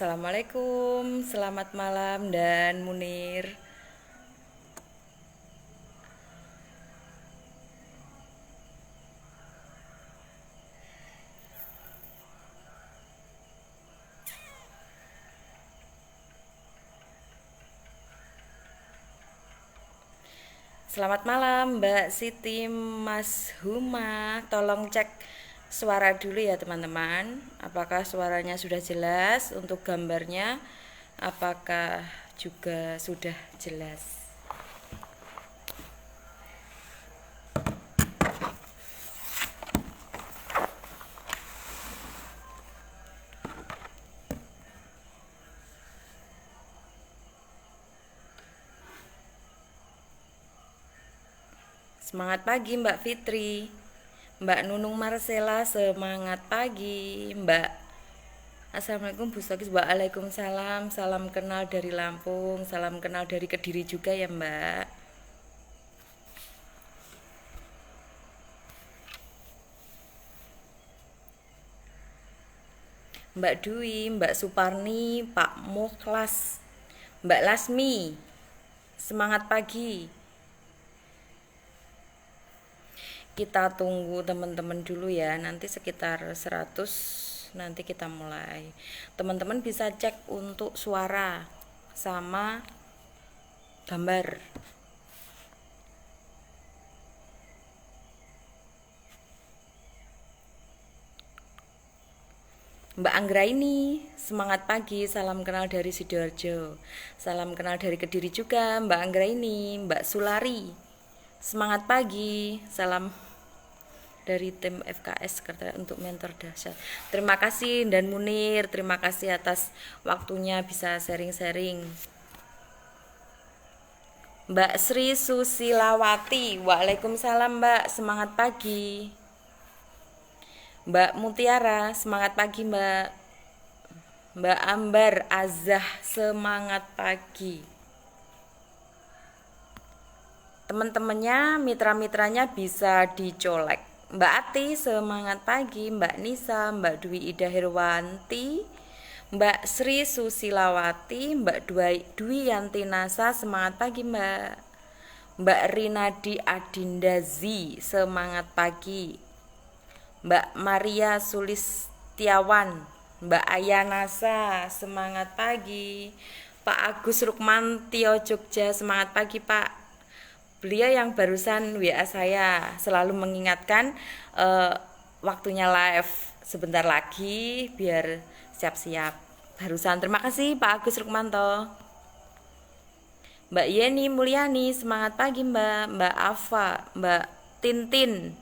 Assalamualaikum, selamat malam dan Munir. Selamat malam Mbak Siti, Mas Huma. Tolong cek suara dulu ya teman-teman. Apakah suaranya sudah jelas? Untuk gambarnya apakah juga sudah jelas? Semangat pagi Mbak Fitri, Mbak Nunung Marcella, semangat pagi Mbak. Assalamualaikum Bu Stokis. Waalaikumsalam. Salam kenal dari Lampung, salam kenal dari Kediri juga ya Mbak. Mbak Dwi, Mbak Suparni, Pak Mukhlas, Mbak Lasmi, semangat pagi. Kita tunggu teman-teman dulu ya, nanti sekitar 100 nanti kita mulai. Teman-teman bisa cek untuk suara sama gambar. Mbak Anggraini, semangat pagi, salam kenal dari Sidoarjo. Salam kenal dari Kediri juga Mbak Anggraini. Mbak Sulari, semangat pagi, salam dari tim FKS Sekretariat untuk Mentor Dahsyat. Terima kasih dan Munir, terima kasih atas waktunya bisa sharing-sharing. Mbak Sri Susilawati, waalaikumsalam Mbak, semangat pagi. Mbak Mutiara, semangat pagi Mbak. Mbak Ambar Azah, semangat pagi. Teman-temannya, mitra-mitranya bisa dicolek. Mbak Ati, semangat pagi. Mbak Nisa, Mbak Dwi Ida Herwanti, Mbak Sri Susilawati, Mbak Dwi Yanti Nasa, semangat pagi Mbak. Mbak Rinadi Adindazi, semangat pagi. Mbak Maria Sulistiawan, Mbak Ayanasa, semangat pagi. Pak Agus Rukmantio Jogja, semangat pagi Pak. Beliau yang barusan WA saya selalu mengingatkan waktunya live sebentar lagi biar siap-siap. Barusan, terima kasih Pak Agus Rukmanto. Mbak Yeni Mulyani, semangat pagi Mbak. Mbak Ava, Mbak Tintin,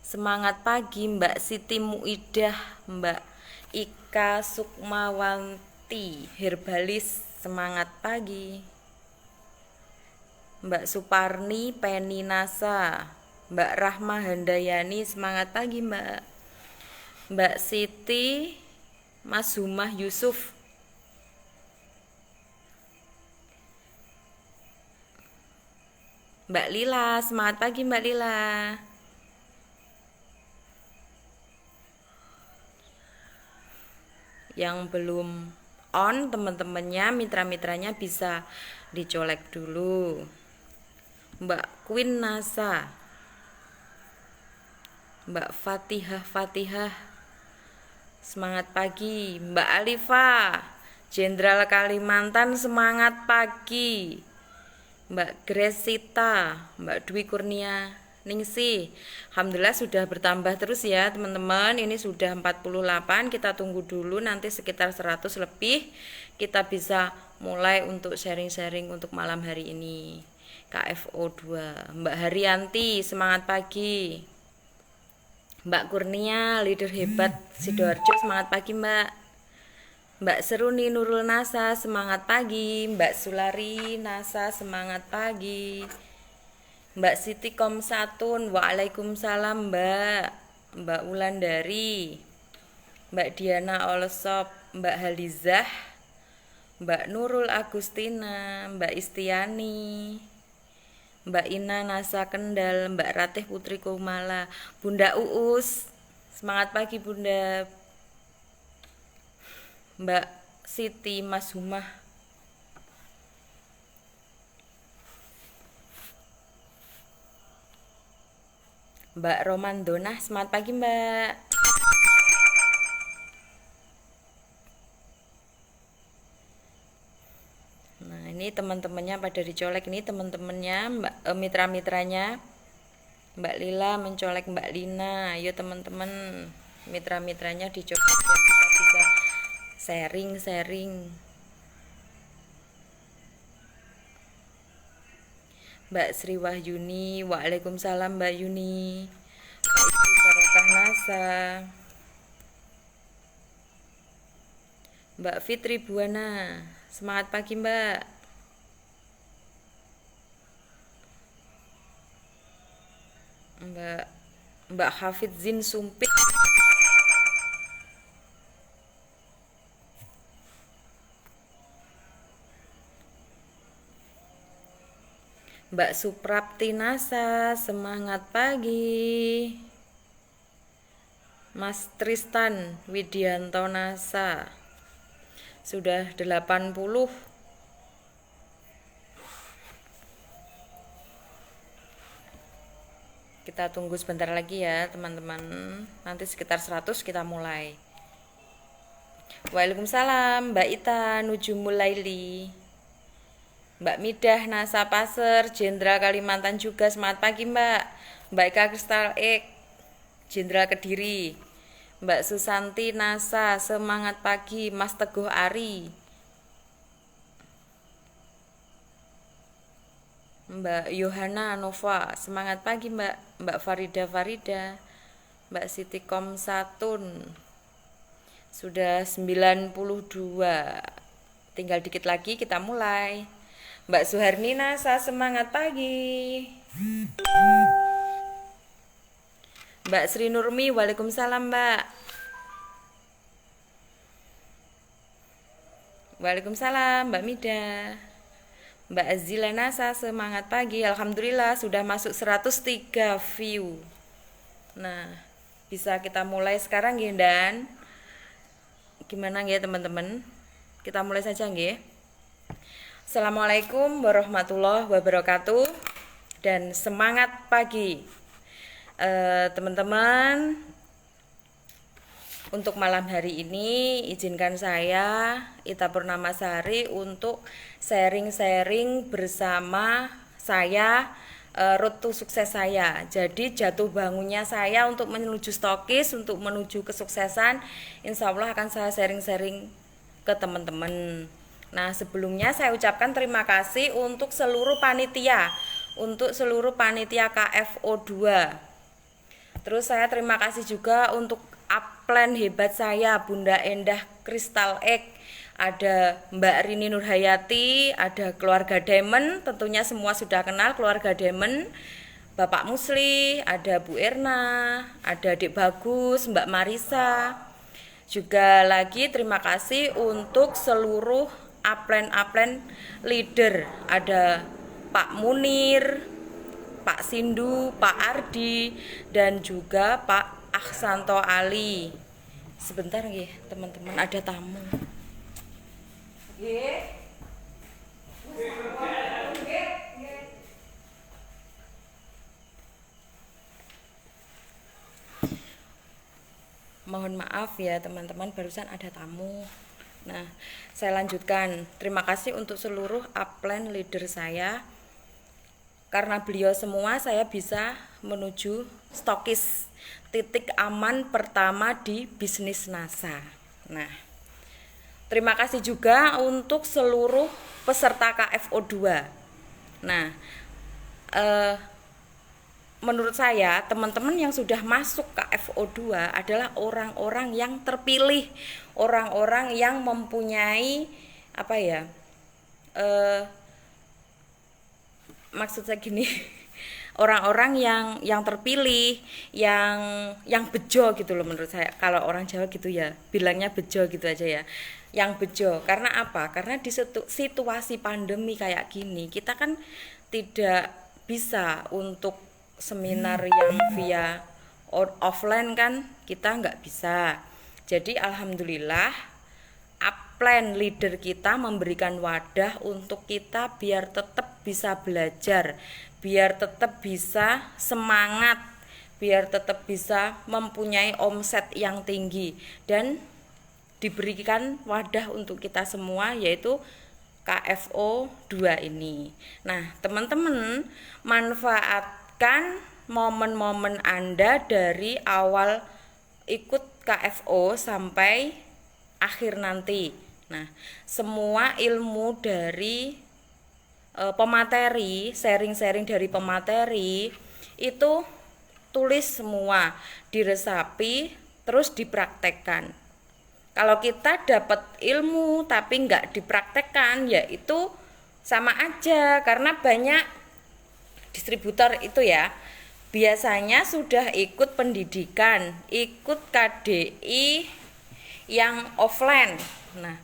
semangat pagi Mbak Siti Muidah, Mbak Ika Sukmawanti, Herbalis, semangat pagi. Mbak Suparni Penny Nasa, Mbak Rahma Handayani, semangat pagi Mbak. Mbak Siti Mas Humah Yusuf, Mbak Lila, semangat pagi Mbak Lila. Yang belum on, teman-temannya, mitra-mitranya bisa dicolek dulu. Mbak Queen Nasa, Mbak Fatihah, semangat pagi. Mbak Alifa, Jenderal Kalimantan, semangat pagi. Mbak Gresita, Mbak Dwi Kurnia Ningsih, alhamdulillah sudah bertambah terus ya teman-teman. Ini sudah 48, kita tunggu dulu nanti sekitar 100 lebih kita bisa mulai untuk sharing-sharing untuk malam hari ini. KFO 2, Mbak Haryanti, semangat pagi. Mbak Kurnia, leader hebat Sidoarjo, semangat pagi Mbak. Mbak Seruni Nurul Nasa, semangat pagi. Mbak Sulari Nasa, semangat pagi. Mbak Siti Komsatun, waalaikumsalam Mbak. Mbak Wulandari, Mbak Diana Olesop, Mbak Halizah, Mbak Nurul Agustina, Mbak Istiani, Mbak Ina Nasa Kendal, Mbak Ratih Putri Kumala, Bunda Uus, semangat pagi Bunda. Mbak Siti Mas-Humah, Mbak Romandona. Semangat pagi Mbak. Nah ini teman-temannya pada dicolek, ini teman-temannya Mbak, mitra-mitranya Mbak Lila mencolek Mbak Lina. Ayo teman-teman, mitra-mitranya dicolek biar kita bisa sharing-sharing. Mbak Sri Wahyuni, waalaikumsalam Mbak Yuni. Mbak Ibu Barokah Nasa, Mbak Fitri Buana, semangat pagi Mbak. Mbak Hafid Zin Sumpit, Mbak Suprapti Nasa, semangat pagi. Mas Tristan Widianto Nasa, sudah 80. Kita tunggu sebentar lagi ya teman-teman, nanti sekitar 100 kita mulai. Waalaikumsalam Mbak Ita Nujumul Laili, Mbak Midah Nasa Paser, Jenderal Kalimantan juga, semangat pagi Mbak. Mbak Eka Kristal Ek, Jenderal Kediri. Mbak Susanti Nasa, semangat pagi. Mas Teguh Ari, Mbak Yohana Nova, semangat pagi Mbak. Mbak Farida, Mbak Siti Komsatun, sudah 92. Tinggal dikit lagi kita mulai. Mbak Suharni Nasa, semangat pagi. Mbak Sri Nurmi, waalaikumsalam Mbak. Waalaikumsalam Mbak Mida. Mbak Azila Nasa, semangat pagi. Alhamdulillah sudah masuk 103 view. Nah, bisa kita mulai sekarang ya dan gimana ya teman-teman? Kita mulai saja nggih. Assalamualaikum warahmatullahi wabarakatuh dan semangat pagi. Teman-teman, untuk malam hari ini izinkan saya Ita Purnamasari untuk sharing-sharing bersama saya road to sukses saya. Jadi jatuh bangunnya saya untuk menuju stokis, untuk menuju kesuksesan, insya Allah akan saya sharing-sharing ke teman-teman. Nah sebelumnya saya ucapkan terima kasih untuk seluruh panitia, KFO2. Terus saya terima kasih juga untuk upline hebat saya, Bunda Endah Kristal Ek, ada Mbak Rini Nurhayati, ada keluarga Diamond, tentunya semua sudah kenal keluarga Diamond, Bapak Musli, ada Bu Erna, ada Dek Bagus, Mbak Marisa. Juga lagi terima kasih untuk seluruh upline leader, ada Pak Munir, Pak Sindu, Pak Ardi, dan juga Pak Aksanto Ali. Sebentar nggih, teman-teman, ada tamu. Mohon maaf ya teman-teman, barusan ada tamu. Nah, saya lanjutkan. Terima kasih untuk seluruh upline leader saya. Karena beliau semua saya bisa menuju stokis, titik aman pertama di bisnis NASA. Nah, terima kasih juga untuk seluruh peserta KFO2. Nah, menurut saya teman-teman yang sudah masuk KFO2 adalah orang-orang yang terpilih, orang-orang yang mempunyai maksud saya gini, orang-orang yang terpilih, yang bejo gitu loh menurut saya. Kalau orang Jawa gitu ya, bilangnya bejo gitu aja ya. Yang bejo. Karena apa? Karena di situasi pandemi kayak gini, kita kan tidak bisa untuk seminar yang via offline kan, kita nggak bisa. Jadi alhamdulillah plan leader kita memberikan wadah untuk kita biar tetap bisa belajar, biar tetap bisa semangat, biar tetap bisa mempunyai omset yang tinggi, dan diberikan wadah untuk kita semua, yaitu KFO 2 ini. Nah, teman-teman, manfaatkan momen-momen Anda dari awal ikut KFO sampai akhir nanti. Nah, semua ilmu dari pemateri, sharing-sharing dari pemateri itu tulis semua, diresapi, terus dipraktekkan. Kalau kita dapat ilmu tapi nggak dipraktekkan, ya itu sama aja, karena banyak distributor itu ya biasanya sudah ikut pendidikan, ikut KDI yang offline. Nah,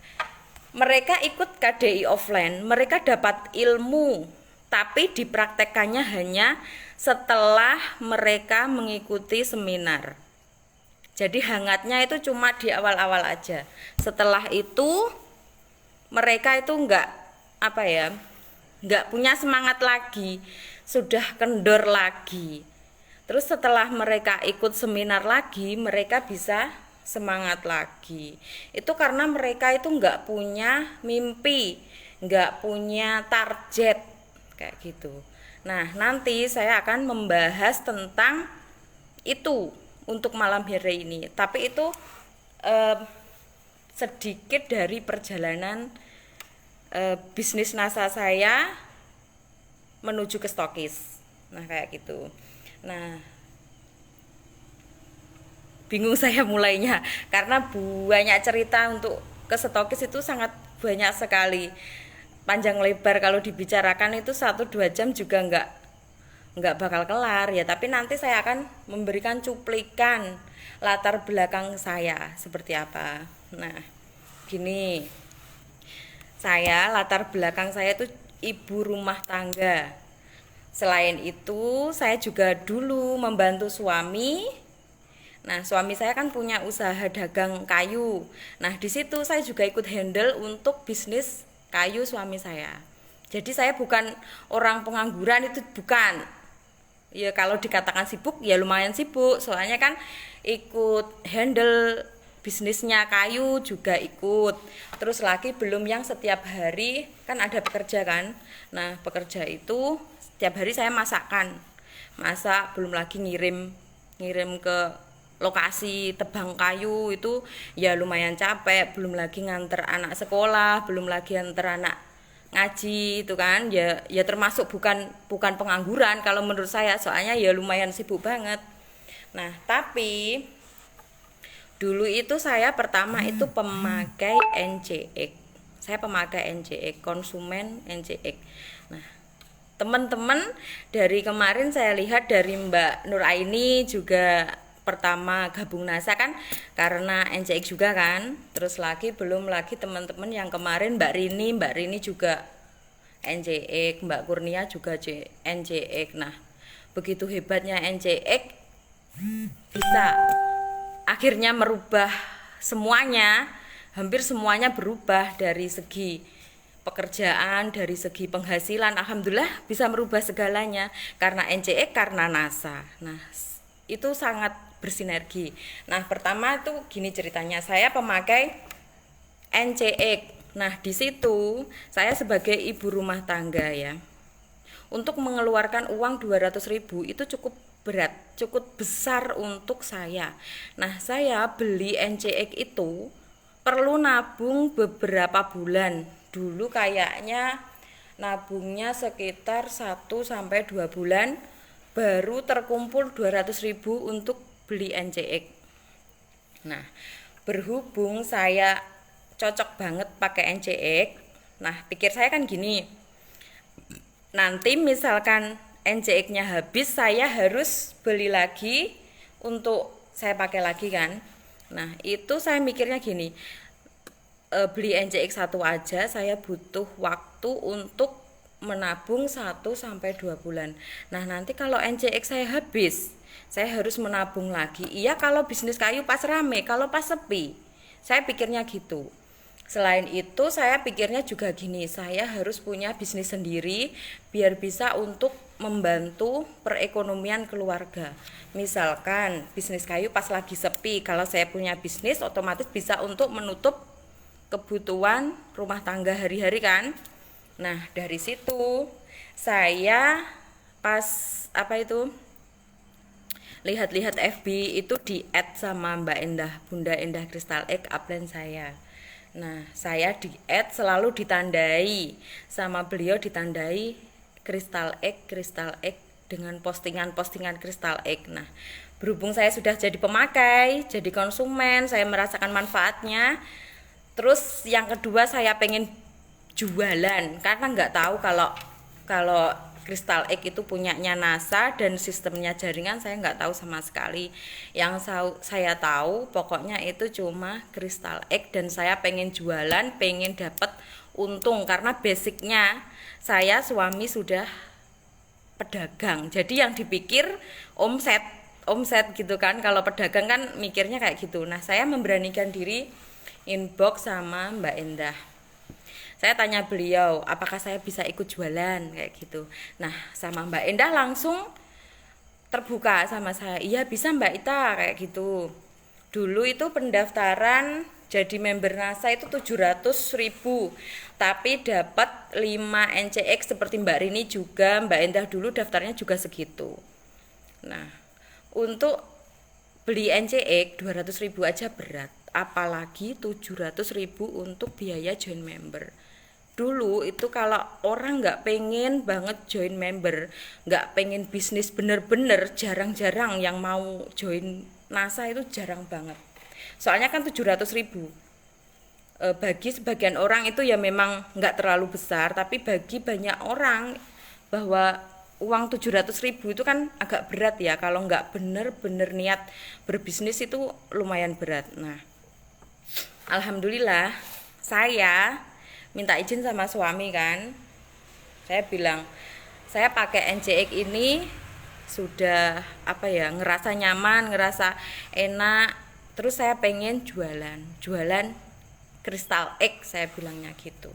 mereka ikut KDI offline, mereka dapat ilmu, tapi dipraktekannya hanya setelah mereka mengikuti seminar. Jadi hangatnya itu cuma di awal-awal aja. Setelah itu mereka itu nggak punya semangat lagi, sudah kendor lagi. Terus setelah mereka ikut seminar lagi, mereka bisa semangat lagi. Itu karena mereka itu nggak punya mimpi, nggak punya target, kayak gitu. Nah, nanti saya akan membahas tentang itu untuk malam hari ini. Tapi itu sedikit dari perjalanan bisnis NASA saya menuju ke stokis. Nah, kayak gitu. Nah, bingung saya mulainya karena banyak cerita untuk ke stokis itu sangat banyak sekali. Panjang lebar kalau dibicarakan itu 1-2 jam juga nggak bakal kelar ya, tapi nanti saya akan memberikan cuplikan latar belakang saya seperti apa. Nah, gini. Saya latar belakang saya itu ibu rumah tangga. Selain itu, saya juga dulu membantu suami. Nah, suami saya kan punya usaha dagang kayu. Nah, di situ saya juga ikut handle untuk bisnis kayu suami saya. Jadi saya bukan orang pengangguran, itu bukan. Ya kalau dikatakan sibuk, ya lumayan sibuk. Soalnya kan ikut handle bisnisnya kayu juga ikut. Terus lagi belum yang setiap hari kan ada pekerja kan. Nah, pekerja itu setiap hari saya masak, belum lagi ngirim ke lokasi tebang kayu, itu ya lumayan capek, belum lagi nganter anak sekolah, belum lagi nganter anak ngaji, itu kan ya termasuk bukan pengangguran kalau menurut saya, soalnya ya lumayan sibuk banget. Nah, tapi dulu itu saya pertama itu pemakai NCX. Saya pemakai NCX, konsumen NCX. Nah, teman-teman, dari kemarin saya lihat dari Mbak Nuraini juga pertama gabung NASA kan karena NCX juga kan. Terus lagi belum lagi teman-teman yang kemarin Mbak Rini juga NCX, Mbak Kurnia juga NCX. Nah, begitu hebatnya NCX bisa akhirnya merubah semuanya, hampir semuanya berubah dari segi pekerjaan, dari segi penghasilan. Alhamdulillah bisa merubah segalanya karena NCX, karena NASA. Nah, itu sangat bersinergi. Nah, pertama itu gini ceritanya, saya pemakai NCX. Nah, di situ saya sebagai ibu rumah tangga ya, untuk mengeluarkan uang 200.000 itu cukup berat, cukup besar untuk saya. Nah, saya beli NCX itu perlu nabung beberapa bulan. Dulu kayaknya nabungnya sekitar 1-2 bulan baru terkumpul 200.000 untuk beli NCX. Nah, berhubung saya cocok banget pakai NCX. Nah, pikir saya kan gini, nanti misalkan NCX-nya habis, saya harus beli lagi untuk saya pakai lagi kan. Nah, itu saya mikirnya gini, beli NCX 1 aja saya butuh waktu untuk menabung 1-2 bulan. Nah, nanti kalau NCX saya habis, saya harus menabung lagi. Iya kalau bisnis kayu pas rame, kalau pas sepi, saya pikirnya gitu. Selain itu saya pikirnya juga gini, saya harus punya bisnis sendiri biar bisa untuk membantu perekonomian keluarga. Misalkan bisnis kayu pas lagi sepi, kalau saya punya bisnis otomatis bisa untuk menutup kebutuhan rumah tangga hari-hari kan. Nah dari situ saya pas lihat-lihat FB itu di add sama Mbak Endah, Bunda Endah Crystal Egg upline saya. Nah, saya di add selalu ditandai sama beliau, ditandai Crystal Egg dengan postingan-postingan Crystal Egg. Nah, berhubung saya sudah jadi pemakai, jadi konsumen, saya merasakan manfaatnya. Terus yang kedua saya pengen jualan karena nggak tahu kalau Crystal Egg itu punyanya NASA dan sistemnya jaringan saya nggak tahu sama sekali. Yang saya tahu pokoknya itu cuma Crystal Egg dan saya pengen jualan, pengen dapat untung karena basicnya saya suami sudah pedagang. Jadi yang dipikir omset gitu kan. Kalau pedagang kan mikirnya kayak gitu. Nah, saya memberanikan diri inbox sama Mbak Endah. Saya tanya beliau, apakah saya bisa ikut jualan kayak gitu. Nah, sama Mbak Endah langsung terbuka sama saya. Iya bisa Mbak Ita kayak gitu. Dulu itu pendaftaran jadi member NASA itu 700.000, tapi dapat 5 NCX seperti Mbak Rini juga. Mbak Endah dulu daftarnya juga segitu. Nah, untuk beli NCX 200.000 aja berat, apalagi 700.000 untuk biaya join member. Dulu itu kalau orang nggak pengen banget join member, nggak pengen bisnis bener-bener, jarang-jarang yang mau join NASA, itu jarang banget. Soalnya kan 700.000 bagi sebagian orang itu ya memang nggak terlalu besar, tapi bagi banyak orang bahwa uang 700.000 itu kan agak berat ya, kalau nggak bener-bener niat berbisnis itu lumayan berat. Nah, alhamdulillah saya minta izin sama suami kan. Saya bilang, saya pakai NCX ini sudah ngerasa nyaman, ngerasa enak. Terus saya pengen jualan Crystal Egg, saya bilangnya gitu.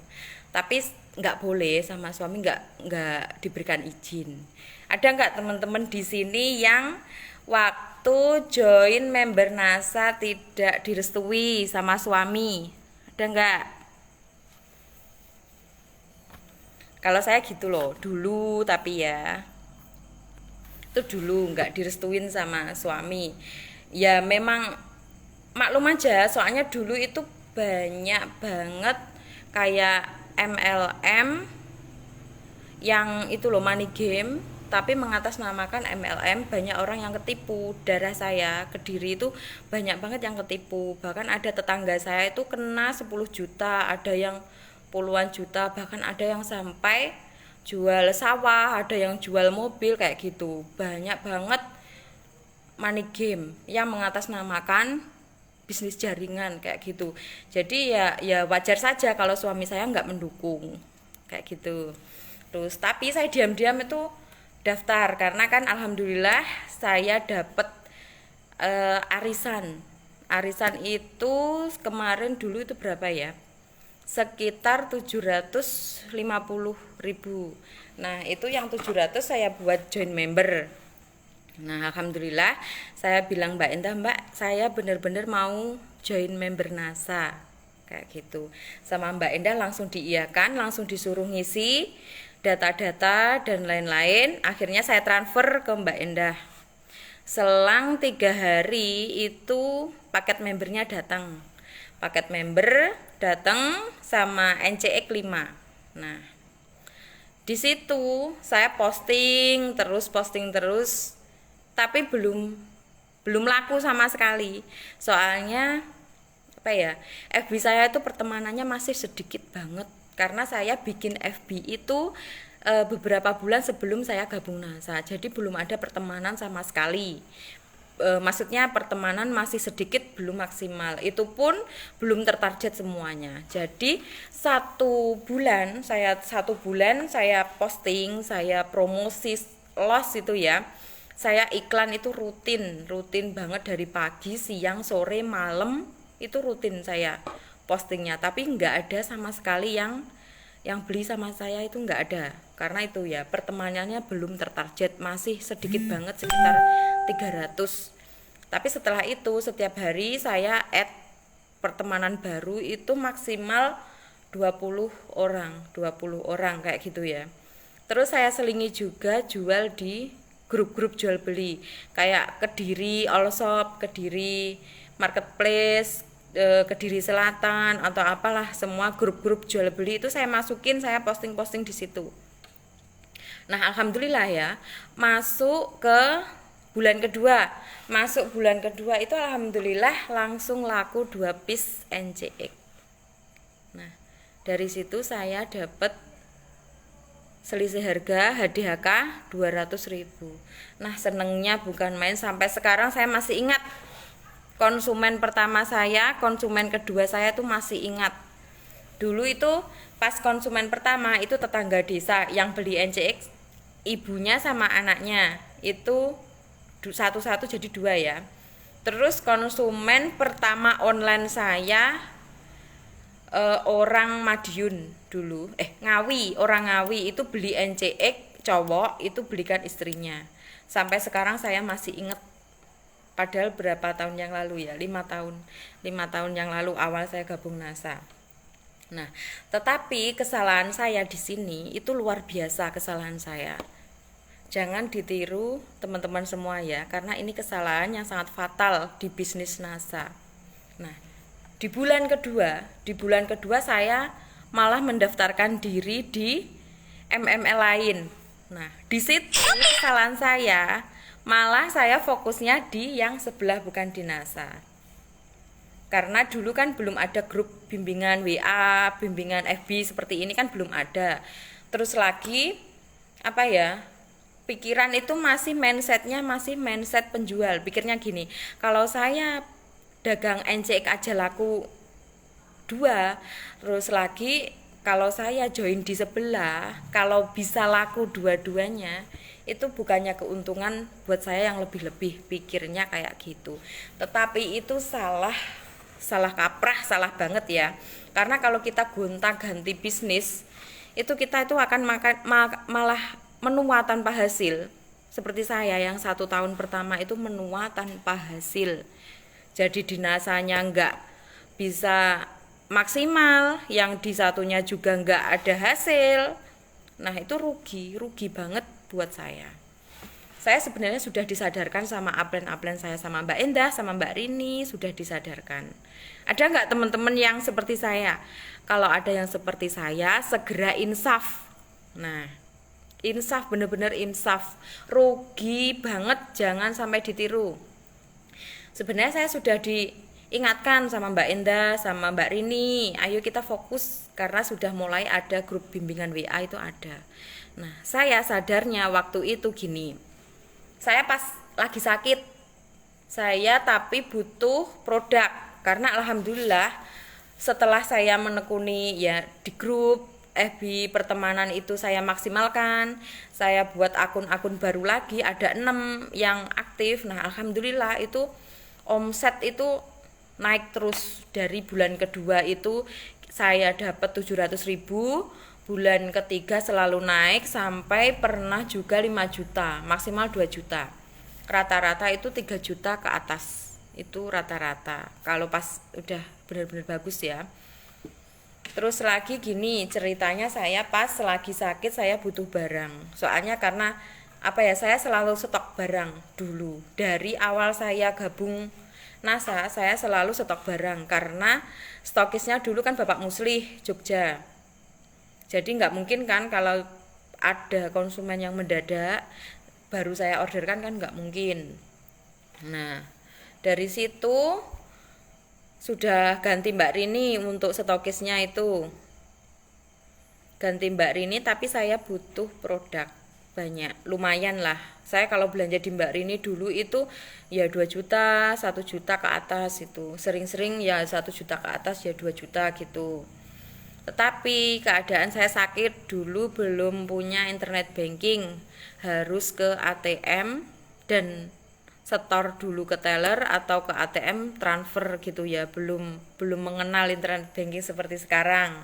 Tapi nggak boleh sama suami, nggak diberikan izin. Ada nggak teman-teman di sini yang waktu join member NASA tidak direstui sama suami? Ada nggak? Kalau saya gitu loh, dulu tapi ya itu dulu nggak direstuin sama suami. Ya memang maklum aja, soalnya dulu itu banyak banget kayak MLM yang itu loh, money game, tapi mengatasnamakan MLM. Banyak orang yang ketipu. Daerah saya Kediri itu banyak banget yang ketipu. Bahkan ada tetangga saya itu kena 10 juta, ada yang puluhan juta, bahkan ada yang sampai jual sawah, ada yang jual mobil kayak gitu. Banyak banget money game yang mengatasnamakan bisnis jaringan kayak gitu. Jadi ya wajar saja kalau suami saya nggak mendukung kayak gitu. Terus tapi saya diam-diam itu daftar karena kan alhamdulillah saya dapat arisan itu kemarin dulu itu berapa ya, sekitar 750.000. Nah itu yang 700 saya buat join member. Nah alhamdulillah saya bilang Mbak Endah, Mbak saya benar-benar mau join member NASA kayak gitu. Sama Mbak Endah langsung diiyakan, langsung disuruh ngisi data-data dan lain-lain. Akhirnya saya transfer ke Mbak Endah. Selang 3 hari itu paket membernya datang. Paket member datang sama NCX 5. Nah, di situ saya posting terus, tapi belum laku sama sekali. Soalnya FB saya itu pertemanannya masih sedikit banget karena saya bikin FB itu beberapa bulan sebelum saya gabung NASA. Jadi belum ada pertemanan sama sekali. Maksudnya pertemanan masih sedikit, belum maksimal, itu pun belum tertarget semuanya. Jadi satu bulan saya posting, saya promosi los itu ya, saya iklan itu rutin banget dari pagi, siang, sore, malam itu rutin saya postingnya, tapi nggak ada sama sekali yang beli sama saya, itu nggak ada. Karena itu ya pertemanannya belum tertarget, masih sedikit banget, sekitar 300. Tapi setelah itu setiap hari saya add pertemanan baru itu maksimal 20 orang kayak gitu ya. Terus saya selingi juga jual di grup-grup jual beli kayak Kediri Allshop, Kediri Marketplace, Kediri Selatan atau apalah, semua grup-grup jual beli itu saya masukin, saya posting-posting di situ. Nah, alhamdulillah ya, masuk bulan kedua itu alhamdulillah langsung laku 2 piece NCX. Nah, dari situ saya dapat selisih harga HDHK 200.000. Nah, senengnya bukan main, sampai sekarang saya masih ingat konsumen pertama saya, konsumen kedua saya tuh masih ingat. Dulu itu pas konsumen pertama itu tetangga desa yang beli NCX, ibunya sama anaknya, itu satu-satu jadi 2 ya. Terus konsumen pertama online saya orang Madiun dulu, orang Ngawi itu beli NCX cowok, itu belikan istrinya. Sampai sekarang saya masih ingat. Padahal berapa tahun yang lalu ya, 5 tahun yang lalu awal saya gabung NASA. Nah, tetapi kesalahan saya di sini itu luar biasa, kesalahan saya. Jangan ditiru teman-teman semua ya, karena ini kesalahan yang sangat fatal di bisnis NASA. Nah, di bulan kedua saya malah mendaftarkan diri di MML lain. Nah, di situ kesalahan saya, malah saya fokusnya di yang sebelah, bukan di NASA. Karena dulu kan belum ada grup bimbingan WA, bimbingan FB seperti ini kan belum ada. Terus lagi pikiran itu masih mindset penjual. Pikirnya gini, kalau saya dagang NCX aja laku 2, terus lagi kalau saya join di sebelah, kalau bisa laku dua-duanya, itu bukannya keuntungan buat saya yang lebih-lebih, pikirnya kayak gitu. Tetapi itu salah kaprah, salah banget ya. Karena kalau kita gonta-ganti bisnis, itu kita itu akan malah menua tanpa hasil. Seperti saya yang 1 tahun pertama itu menua tanpa hasil. Jadi dinasanya nggak bisa maksimal, yang di satunya juga nggak ada hasil. Nah, itu rugi banget buat saya. Saya sebenarnya sudah disadarkan sama upline saya, sama Mbak Endah, sama Mbak Rini, sudah disadarkan. Ada nggak teman-teman yang seperti saya? Kalau ada yang seperti saya, segera insaf. Nah, insaf, bener-bener insaf. Rugi banget, jangan sampai ditiru. Sebenarnya saya sudah diingatkan sama Mbak Endah, sama Mbak Rini, ayo kita fokus, karena sudah mulai ada grup bimbingan WA itu ada. Nah, saya sadarnya waktu itu gini, saya pas lagi sakit, saya tapi butuh produk, karena alhamdulillah setelah saya menekuni ya di grup FB pertemanan itu saya maksimalkan, saya buat akun-akun baru lagi, ada 6 yang aktif. Nah, alhamdulillah itu omset itu naik terus. Dari bulan kedua itu saya dapat 700.000, bulan ketiga selalu naik sampai pernah juga 5 juta, maksimal 2 juta. Rata-rata itu 3 juta ke atas, itu rata-rata kalau pas udah benar-benar bagus ya. Terus lagi gini ceritanya, saya pas lagi sakit saya butuh barang. Soalnya karena saya selalu stok barang dulu. Dari awal saya gabung NASA, saya selalu stok barang karena stokisnya dulu kan Bapak Muslih Jogja. Jadi nggak mungkin kan kalau ada konsumen yang mendadak baru saya orderkan, kan nggak mungkin. Nah, dari situ sudah ganti Mbak Rini untuk stokisnya itu. Ganti Mbak Rini, tapi saya butuh produk banyak, lumayan lah. Saya kalau belanja di Mbak Rini dulu itu ya 2 juta, 1 juta ke atas itu. Sering-sering ya 1 juta ke atas, ya 2 juta gitu. Tetapi keadaan saya sakit dulu, belum punya internet banking, harus ke ATM dan setor dulu ke teller atau ke ATM transfer gitu ya, belum mengenal internet banking seperti sekarang,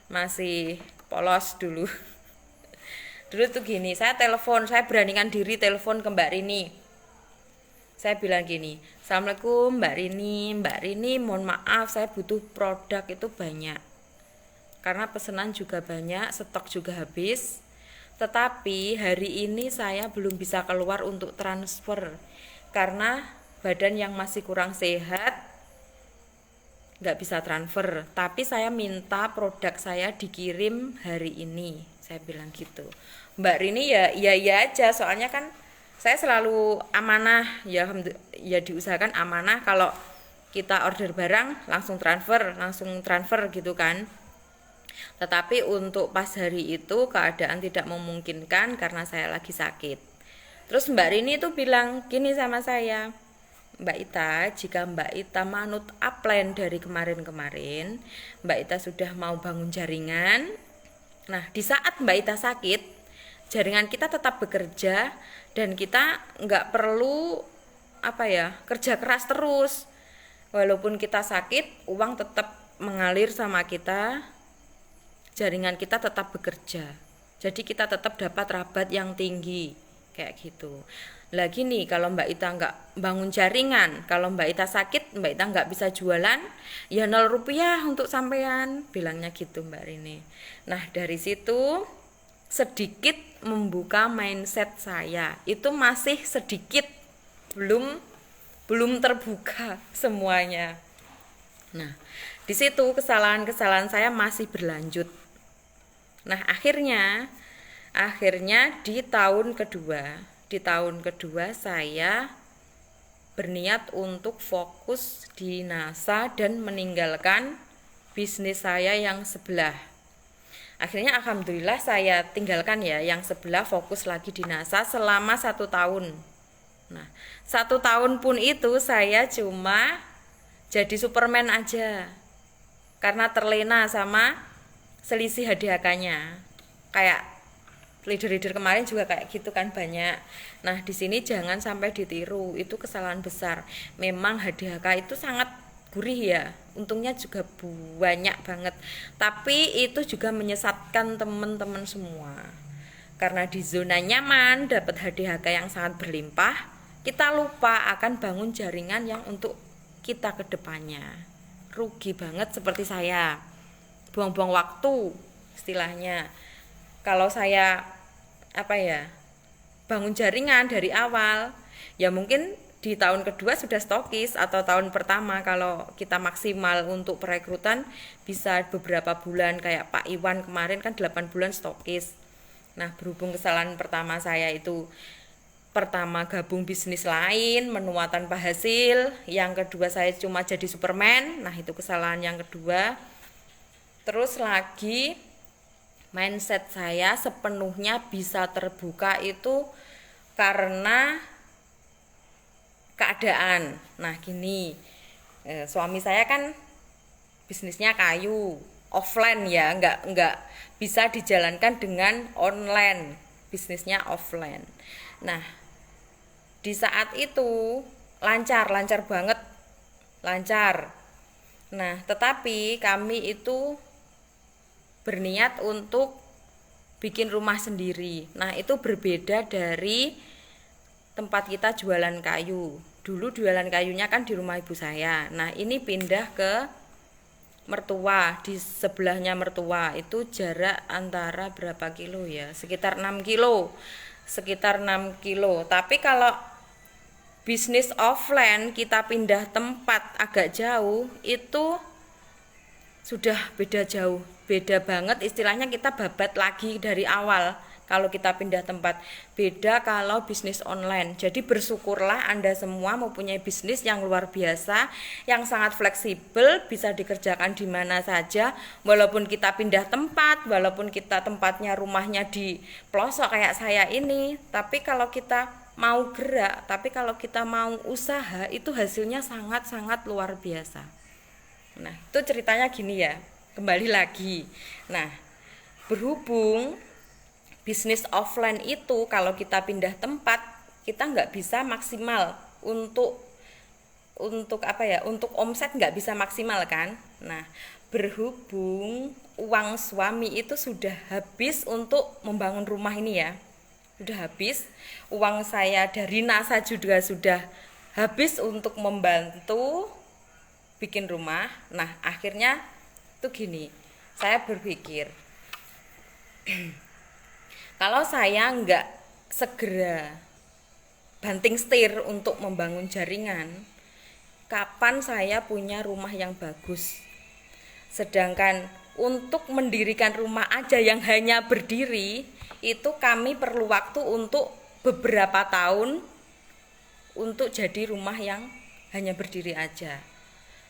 masih polos dulu. Dulu tuh gini, saya beranikan diri telepon ke Mbak Rini. Saya bilang gini, Assalamualaikum Mbak Rini, mohon maaf saya butuh produk itu banyak. Karena pesanan juga banyak, stok juga habis. Tetapi hari ini saya belum bisa keluar untuk transfer. Karena badan yang masih kurang sehat, nggak bisa transfer. Tapi saya minta produk saya dikirim hari ini. Saya bilang gitu. Mbak Rini ya iya aja, soalnya kan saya selalu amanah ya, diusahakan amanah, kalau kita order barang langsung transfer gitu kan. Tetapi untuk pas hari itu keadaan tidak memungkinkan karena saya lagi sakit. Terus Mbak Rini itu bilang gini sama saya, Mbak Ita, jika Mbak Ita manut upline dari kemarin-kemarin, Mbak Ita sudah mau bangun jaringan. Nah, di saat Mbak Ita sakit, jaringan kita tetap bekerja dan kita nggak perlu kerja keras terus. Walaupun kita sakit, uang tetap mengalir sama kita, jaringan kita tetap bekerja. Jadi kita tetap dapat rabat yang tinggi, kayak gitu. Lagi nih, kalau Mbak Ita nggak bangun jaringan, kalau Mbak Ita sakit, Mbak Ita nggak bisa jualan, ya 0 rupiah untuk sampean, bilangnya gitu Mbak Rini. Nah, dari situ sedikit membuka mindset saya. Itu masih sedikit, belum terbuka semuanya. Nah, di situ kesalahan saya masih berlanjut. Nah, akhirnya di tahun kedua saya berniat untuk fokus di NASA dan meninggalkan bisnis saya yang sebelah. Akhirnya alhamdulillah saya tinggalkan ya yang sebelah, fokus lagi di NASA selama 1 tahun. Nah, 1 tahun pun itu saya cuma jadi Superman aja, karena terlena sama selisih HDHK-nya. Kayak leader-leader kemarin juga kayak gitu kan, banyak. Nah, di sini jangan sampai ditiru, itu kesalahan besar. Memang HDHK itu sangat gurih ya, untungnya juga banyak banget, tapi itu juga menyesatkan teman-teman semua. Karena di zona nyaman dapat HDHK yang sangat berlimpah, kita lupa akan bangun jaringan yang untuk kita ke depannya. Rugi banget seperti saya, buang-buang waktu istilahnya. Kalau saya bangun jaringan dari awal, ya mungkin di tahun kedua sudah stokis, atau tahun pertama kalau kita maksimal untuk perekrutan bisa beberapa bulan, kayak Pak Iwan kemarin kan 8 bulan stokis. Nah, berhubung kesalahan pertama saya itu, pertama gabung bisnis lain, menua tanpa hasil, yang kedua saya cuma jadi Superman. Nah, itu kesalahan yang kedua. Terus lagi mindset saya sepenuhnya bisa terbuka itu karena keadaan. Nah, gini, suami saya kan bisnisnya kayu, offline ya, nggak bisa dijalankan dengan online, bisnisnya offline. Nah, di saat itu lancar banget, lancar. Nah, tetapi kami itu berniat untuk bikin rumah sendiri. Nah, itu berbeda dari tempat kita jualan kayu. Dulu jualan kayunya kan di rumah ibu saya. Nah, ini pindah ke mertua, di sebelahnya mertua. Itu jarak antara berapa kilo ya? Sekitar 6 kilo. Tapi kalau bisnis offline kita pindah tempat agak jauh, itu sudah beda banget, istilahnya kita babat lagi dari awal. Kalau kita pindah tempat, beda kalau bisnis online. Jadi bersyukurlah Anda semua mempunyai bisnis yang luar biasa, yang sangat fleksibel, bisa dikerjakan di mana saja. Walaupun kita pindah tempat, walaupun kita tempatnya rumahnya di pelosok kayak saya ini, tapi kalau kita mau gerak, tapi kalau kita mau usaha, itu hasilnya sangat-sangat luar biasa. Nah, itu ceritanya gini ya, kembali lagi. Nah, berhubung bisnis offline itu kalau kita pindah tempat, kita nggak bisa maksimal untuk apa ya, untuk omset nggak bisa maksimal kan. Nah, berhubung uang suami itu sudah habis untuk membangun rumah ini ya, sudah habis, uang saya dari NASA juga sudah habis untuk membantu bikin rumah. Nah, akhirnya tuh gini, saya berpikir kalau saya nggak segera banting setir untuk membangun jaringan, kapan saya punya rumah yang bagus? Sedangkan untuk mendirikan rumah aja yang hanya berdiri, itu kami perlu waktu untuk beberapa tahun untuk jadi rumah yang hanya berdiri aja.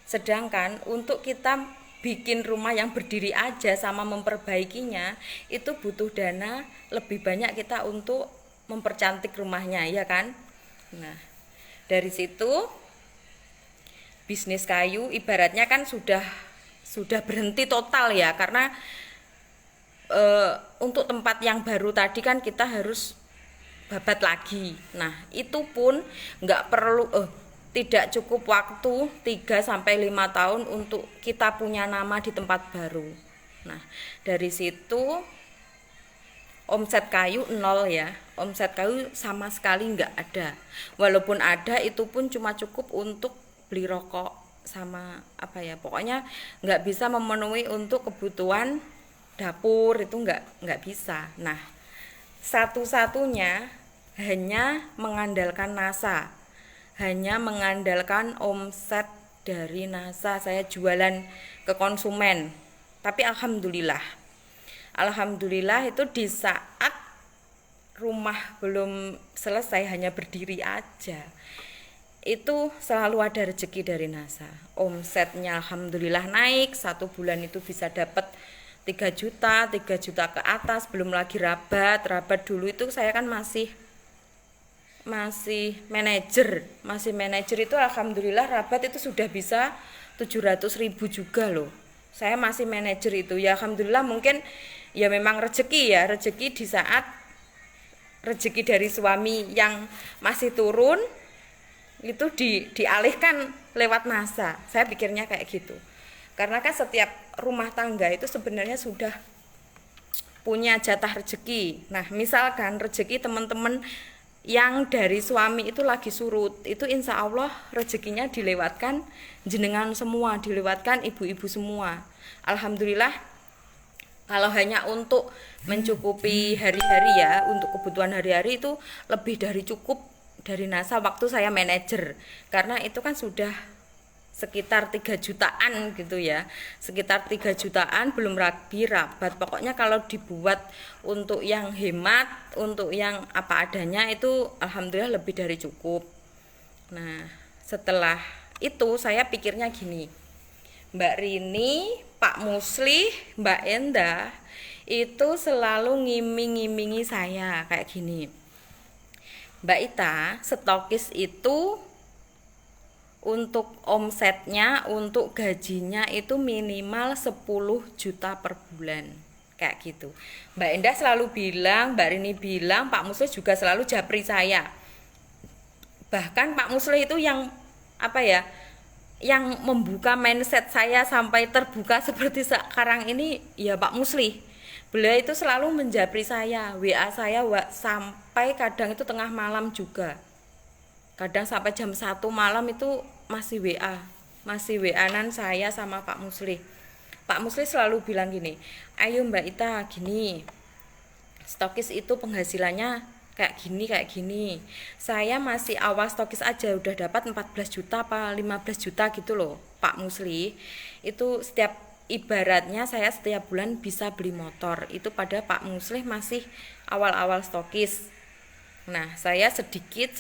Sedangkan untuk kita bikin rumah yang berdiri aja sama memperbaikinya, itu butuh dana lebih banyak kita untuk mempercantik rumahnya, ya kan? Nah, dari situ bisnis kayu ibaratnya kan sudah berhenti total ya, karena untuk tempat yang baru tadi kan kita harus babat lagi. Nah, itu pun nggak perlu tidak cukup waktu 3-5 tahun untuk kita punya nama di tempat baru. Nah, dari situ omset kayu nol ya. Omset kayu sama sekali nggak ada. Walaupun ada, itu pun cuma cukup untuk beli rokok sama apa ya, pokoknya nggak bisa memenuhi untuk kebutuhan dapur, itu nggak bisa. Nah, satu-satunya hanya mengandalkan NASA, hanya mengandalkan omset dari NASA. Saya jualan ke konsumen, tapi alhamdulillah itu di saat rumah belum selesai, hanya berdiri aja, itu selalu ada rezeki dari NASA. Omsetnya alhamdulillah naik, 1 bulan itu bisa dapat 3 juta ke atas, belum lagi rabat dulu itu saya kan masih manajer itu alhamdulillah rabat itu sudah bisa 700.000 juga loh. Saya masih manajer itu ya, alhamdulillah. Mungkin ya memang rezeki di saat rezeki dari suami yang masih turun itu dialihkan lewat NASA. Saya pikirnya kayak gitu. Karena kan setiap rumah tangga itu sebenarnya sudah punya jatah rezeki. Nah, misalkan rezeki teman-teman yang dari suami itu lagi surut, itu insya Allah rezekinya dilewatkan jenengan semua, dilewatkan ibu-ibu semua. Alhamdulillah, kalau hanya untuk mencukupi hari-hari ya, untuk kebutuhan hari-hari itu lebih dari cukup dari NASA waktu saya manajer. Karena itu kan sudah sekitar 3 jutaan gitu ya, sekitar 3 jutaan belum lagi rabat. Pokoknya kalau dibuat untuk yang hemat, untuk yang apa adanya, itu alhamdulillah lebih dari cukup. Nah, setelah itu saya pikirnya gini, Mbak Rini, Pak Muslih, Mbak Endah itu selalu ngiming-ngimingi saya kayak gini, Mbak Ita, stokis itu untuk omsetnya, untuk gajinya itu minimal 10 juta per bulan. Kayak gitu. Mbak Endah selalu bilang, Mbak Rini bilang, Pak Muslih juga selalu japri saya. Bahkan Pak Muslih itu yang apa ya, yang membuka mindset saya sampai terbuka seperti sekarang ini ya Pak Muslih. Beliau itu selalu menjapri saya, WA saya sampai kadang itu tengah malam juga. Kadang sampai jam 1 malam itu masih WA-an saya sama Pak Muslih. Pak Muslih selalu bilang gini, ayo Mbak Ita, gini, stokis itu penghasilannya kayak gini. Saya masih awal stokis aja udah dapat 14 juta apa 15 juta gitu loh Pak Muslih. Itu ibaratnya saya setiap bulan bisa beli motor. Itu pada Pak Muslih masih awal-awal stokis. Nah, saya sedikit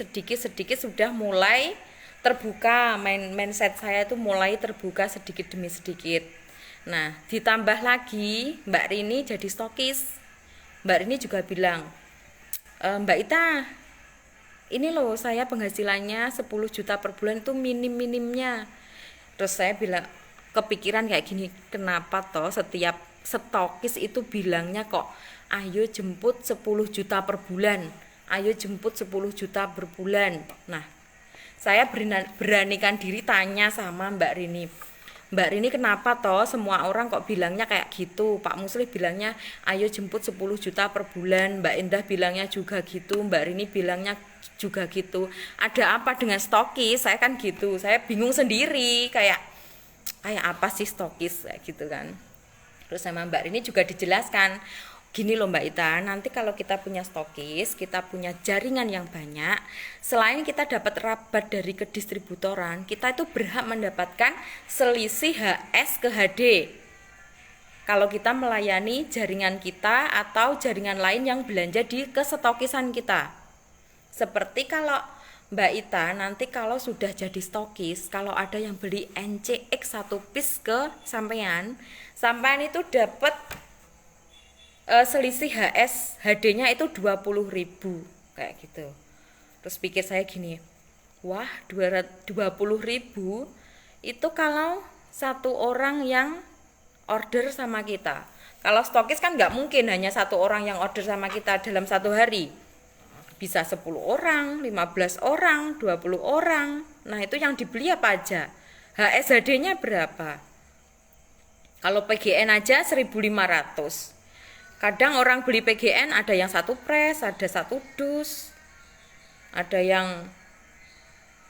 sudah mulai terbuka, mindset saya itu mulai terbuka sedikit demi sedikit. Nah, ditambah lagi Mbak Rini jadi stokis. Mbak Rini juga bilang, Mbak Ita, ini loh saya penghasilannya 10 juta per bulan itu minim-minimnya. Terus saya bilang, kepikiran kayak gini, kenapa toh setiap stokis itu bilangnya kok ayo jemput 10 juta per bulan, ayo jemput 10 juta per bulan. Nah, Saya beranikan diri tanya sama Mbak Rini. Mbak Rini, kenapa toh semua orang kok bilangnya kayak gitu? Pak Muslih bilangnya ayo jemput 10 juta per bulan, Mbak Endah bilangnya juga gitu, Mbak Rini bilangnya juga gitu. Ada apa dengan stokis? Saya kan gitu, saya bingung sendiri, kayak apa sih stokis kayak gitu kan. Terus sama Mbak Rini juga dijelaskan, gini loh Mbak Ita, nanti kalau kita punya stokis, kita punya jaringan yang banyak, selain kita dapat rabat dari kedistributoran, kita itu berhak mendapatkan selisih HS ke HD kalau kita melayani jaringan kita atau jaringan lain yang belanja di kestokisan kita. Seperti kalau Mbak Ita nanti kalau sudah jadi stokis, kalau ada yang beli NCX 1 piece ke sampean itu dapat selisih HS HD-nya itu 20.000 kayak gitu. Terus pikir saya gini, wah 20.000 itu kalau satu orang yang order sama kita. Kalau stokis kan nggak mungkin hanya satu orang yang order sama kita dalam satu hari. Bisa 10 orang, 15 orang, 20 orang. Nah itu yang dibeli apa aja? HS HD-nya berapa? Kalau PGN aja 1.500. Kadang orang beli PGN ada yang 1 pres, ada 1 dus, ada yang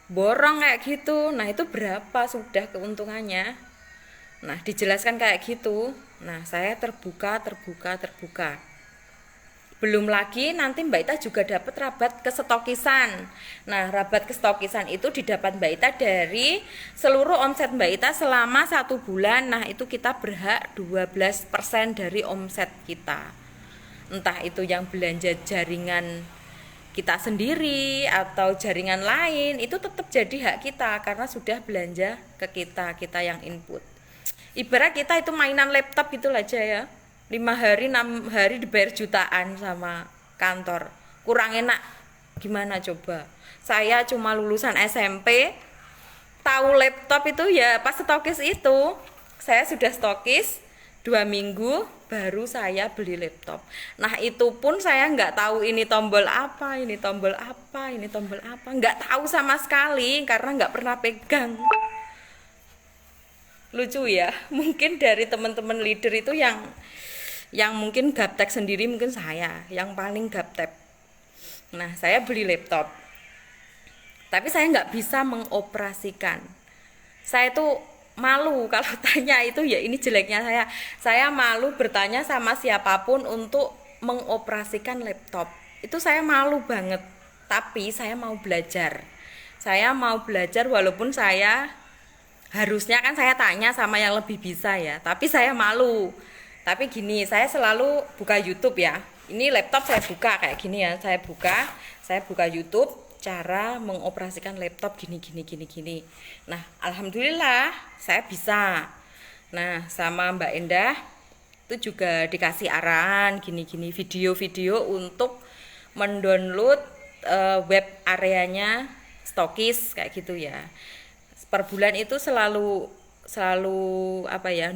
borong kayak gitu. Nah itu berapa sudah keuntungannya? Nah dijelaskan kayak gitu. Nah saya terbuka. Belum lagi nanti Mbak Ita juga dapat rabat kestokisan. Nah rabat kestokisan itu didapat Mbak Ita dari seluruh omset Mbak Ita selama 1 bulan. Nah itu kita berhak 12% dari omset kita. Entah itu yang belanja jaringan kita sendiri atau jaringan lain, itu tetap jadi hak kita karena sudah belanja ke kita yang input. Ibarat kita itu mainan laptop gitu aja ya, 5 hari 6 hari dibayar jutaan sama kantor, kurang enak gimana coba. Saya cuma lulusan SMP, tahu laptop itu ya pas stokis itu. Saya sudah stokis 2 minggu baru saya beli laptop. Nah itu pun saya nggak tahu ini tombol apa, nggak tahu sama sekali karena nggak pernah pegang. Lucu ya, mungkin dari teman-teman leader itu yang mungkin gaptek sendiri, mungkin saya yang paling gaptek. Nah saya beli laptop, tapi saya nggak bisa mengoperasikan. Saya tuh malu kalau tanya itu, ya ini jeleknya saya malu bertanya sama siapapun untuk mengoperasikan laptop. Itu saya malu banget, tapi saya mau belajar walaupun saya harusnya kan saya tanya sama yang lebih bisa ya, tapi saya malu. Tapi gini, saya selalu buka YouTube ya. Ini laptop saya buka kayak gini ya, saya buka YouTube cara mengoperasikan laptop gini. Nah, alhamdulillah saya bisa. Nah, sama Mbak Endah itu juga dikasih arahan gini video-video untuk mendownload web areanya stokis kayak gitu ya. Per bulan itu selalu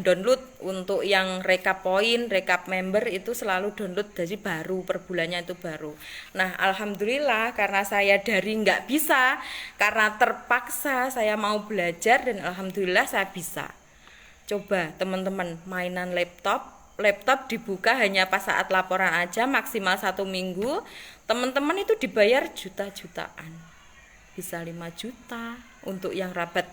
download untuk yang rekap poin, rekap member itu selalu download dari baru, per bulannya itu baru. Nah alhamdulillah karena saya dari nggak bisa, karena terpaksa saya mau belajar dan alhamdulillah saya bisa. Coba teman-teman, mainan laptop dibuka hanya pas saat laporan aja, maksimal 1 minggu teman-teman itu dibayar juta-jutaan, bisa 5 juta untuk yang rabat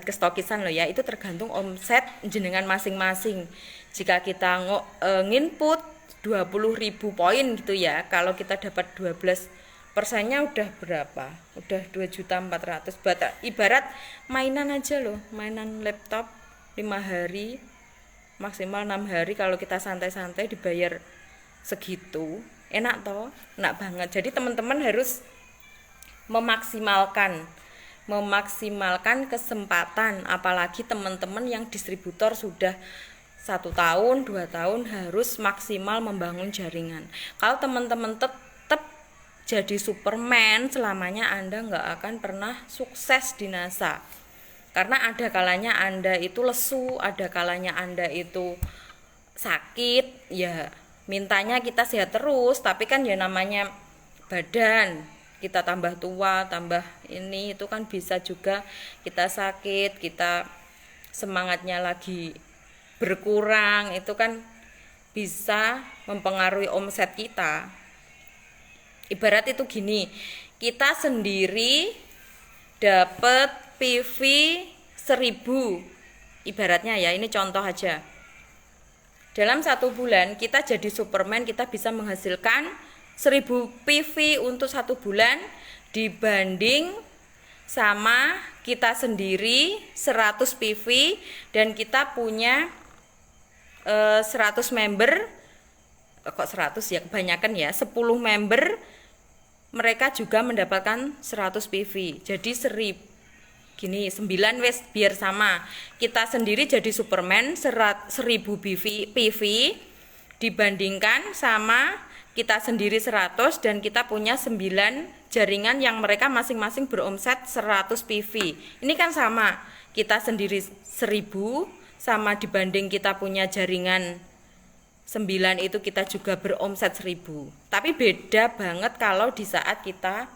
kestokisan loh ya. Itu tergantung omset jenengan masing-masing. Jika kita nginput 20.000 poin gitu ya, kalau kita dapat 12%-nya udah berapa? Udah 2.400.000. Ibarat mainan aja loh, mainan laptop 5 hari maksimal 6 hari, kalau kita santai-santai dibayar segitu, enak toh? Enak banget. Jadi teman-teman harus memaksimalkan kesempatan, apalagi teman-teman yang distributor sudah 1 tahun 2 tahun harus maksimal membangun jaringan. Kalau teman-teman tetap jadi Superman selamanya, Anda nggak akan pernah sukses di NASA, karena ada kalanya Anda itu lesu, ada kalanya Anda itu sakit. Ya mintanya kita sehat terus, tapi kan ya namanya badan kita tambah tua, tambah ini itu kan bisa juga kita sakit, kita semangatnya lagi berkurang, itu kan bisa mempengaruhi omset kita. Ibarat itu gini, kita sendiri dapat PV 1000, ibaratnya ya, ini contoh aja. Dalam 1 bulan kita jadi Superman, kita bisa menghasilkan 1000 PV untuk 1 bulan, dibanding sama kita sendiri 100 PV dan kita punya 100 member. Kok 100 ya, kebanyakan ya, 10 member mereka juga mendapatkan 100 PV. Jadi 9 wes biar sama. Kita sendiri jadi Superman 1000 PV dibandingkan sama kita sendiri 100 dan kita punya 9 jaringan yang mereka masing-masing beromset 100 PV. Ini kan sama. Kita sendiri 1000 sama dibanding kita punya jaringan 9 itu kita juga beromset 1000. Tapi beda banget kalau di saat kita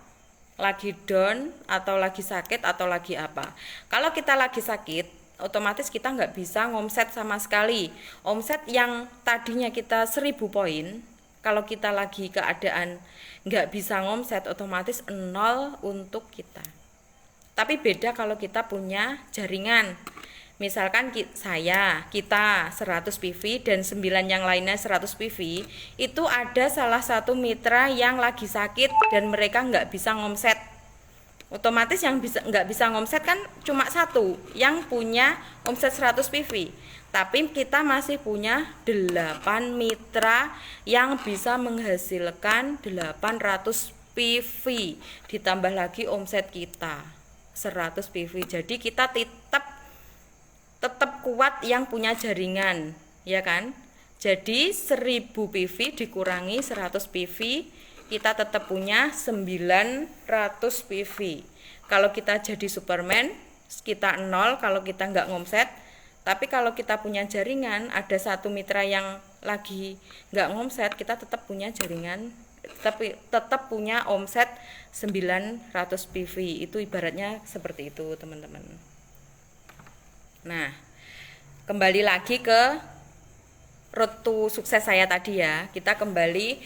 lagi down atau lagi sakit atau lagi apa. Kalau kita lagi sakit, otomatis kita nggak bisa ngomset sama sekali. Omset yang tadinya kita 1000 poin, kalau kita lagi keadaan nggak bisa ngomset, otomatis 0 untuk kita. Tapi beda kalau kita punya jaringan. Misalkan kita 100 PV dan 9 yang lainnya 100 PV, itu ada salah satu mitra yang lagi sakit dan mereka nggak bisa ngomset. Otomatis yang nggak bisa ngomset kan cuma satu yang punya omset 100 PV. Tapi kita masih punya 8 mitra yang bisa menghasilkan 800 PV. Ditambah lagi omset kita 100 PV. Jadi kita tetap kuat yang punya jaringan, ya kan? Jadi 1000 PV dikurangi 100 PV, kita tetap punya 900 PV. Kalau kita jadi Superman, kita 0 kalau kita nggak ngomset. Tapi kalau kita punya jaringan, ada satu mitra yang lagi nggak ngomset, kita tetap punya jaringan, tapi tetap punya omset 900 PV. Itu ibaratnya seperti itu, teman-teman. Nah, kembali lagi ke road to sukses saya tadi ya. Kita kembali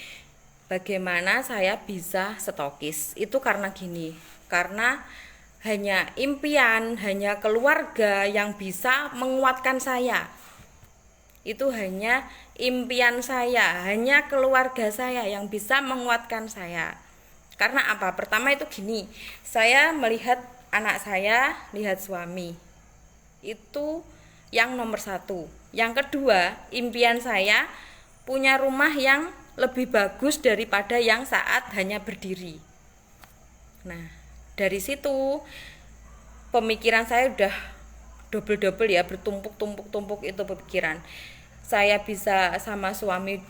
bagaimana saya bisa stokis. Itu karena gini, karena hanya impian, hanya keluarga yang bisa menguatkan saya. Itu hanya impian saya, hanya keluarga saya yang bisa menguatkan saya. Karena apa? Pertama itu gini, saya melihat anak saya, lihat suami. Itu yang nomor 1. Yang kedua, impian saya punya rumah yang lebih bagus daripada yang saat hanya berdiri. Nah, dari situ pemikiran saya udah double ya, bertumpuk itu pemikiran. Saya bisa sama suami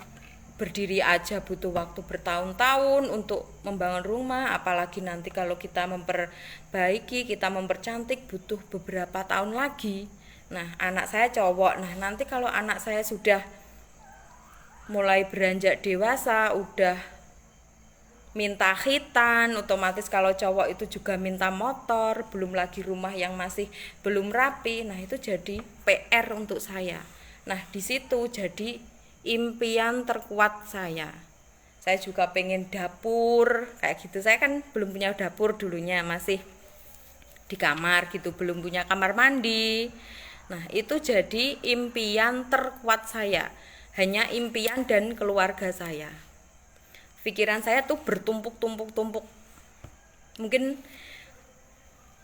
berdiri aja butuh waktu bertahun-tahun untuk membangun rumah, apalagi nanti kalau kita memperbaiki, kita mempercantik butuh beberapa tahun lagi. Nah, anak saya cowok. Nah, nanti kalau anak saya sudah mulai beranjak dewasa, udah minta khitan, otomatis kalau cowok itu juga minta motor, belum lagi rumah yang masih belum rapi. Nah, itu jadi PR untuk saya. Nah, di situ jadi impian terkuat saya. Saya juga pengen dapur kayak gitu. Saya kan belum punya dapur dulunya, masih di kamar gitu, belum punya kamar mandi. Nah, itu jadi impian terkuat saya. Hanya impian dan keluarga saya. Pikiran saya tuh bertumpuk-tumpuk. Mungkin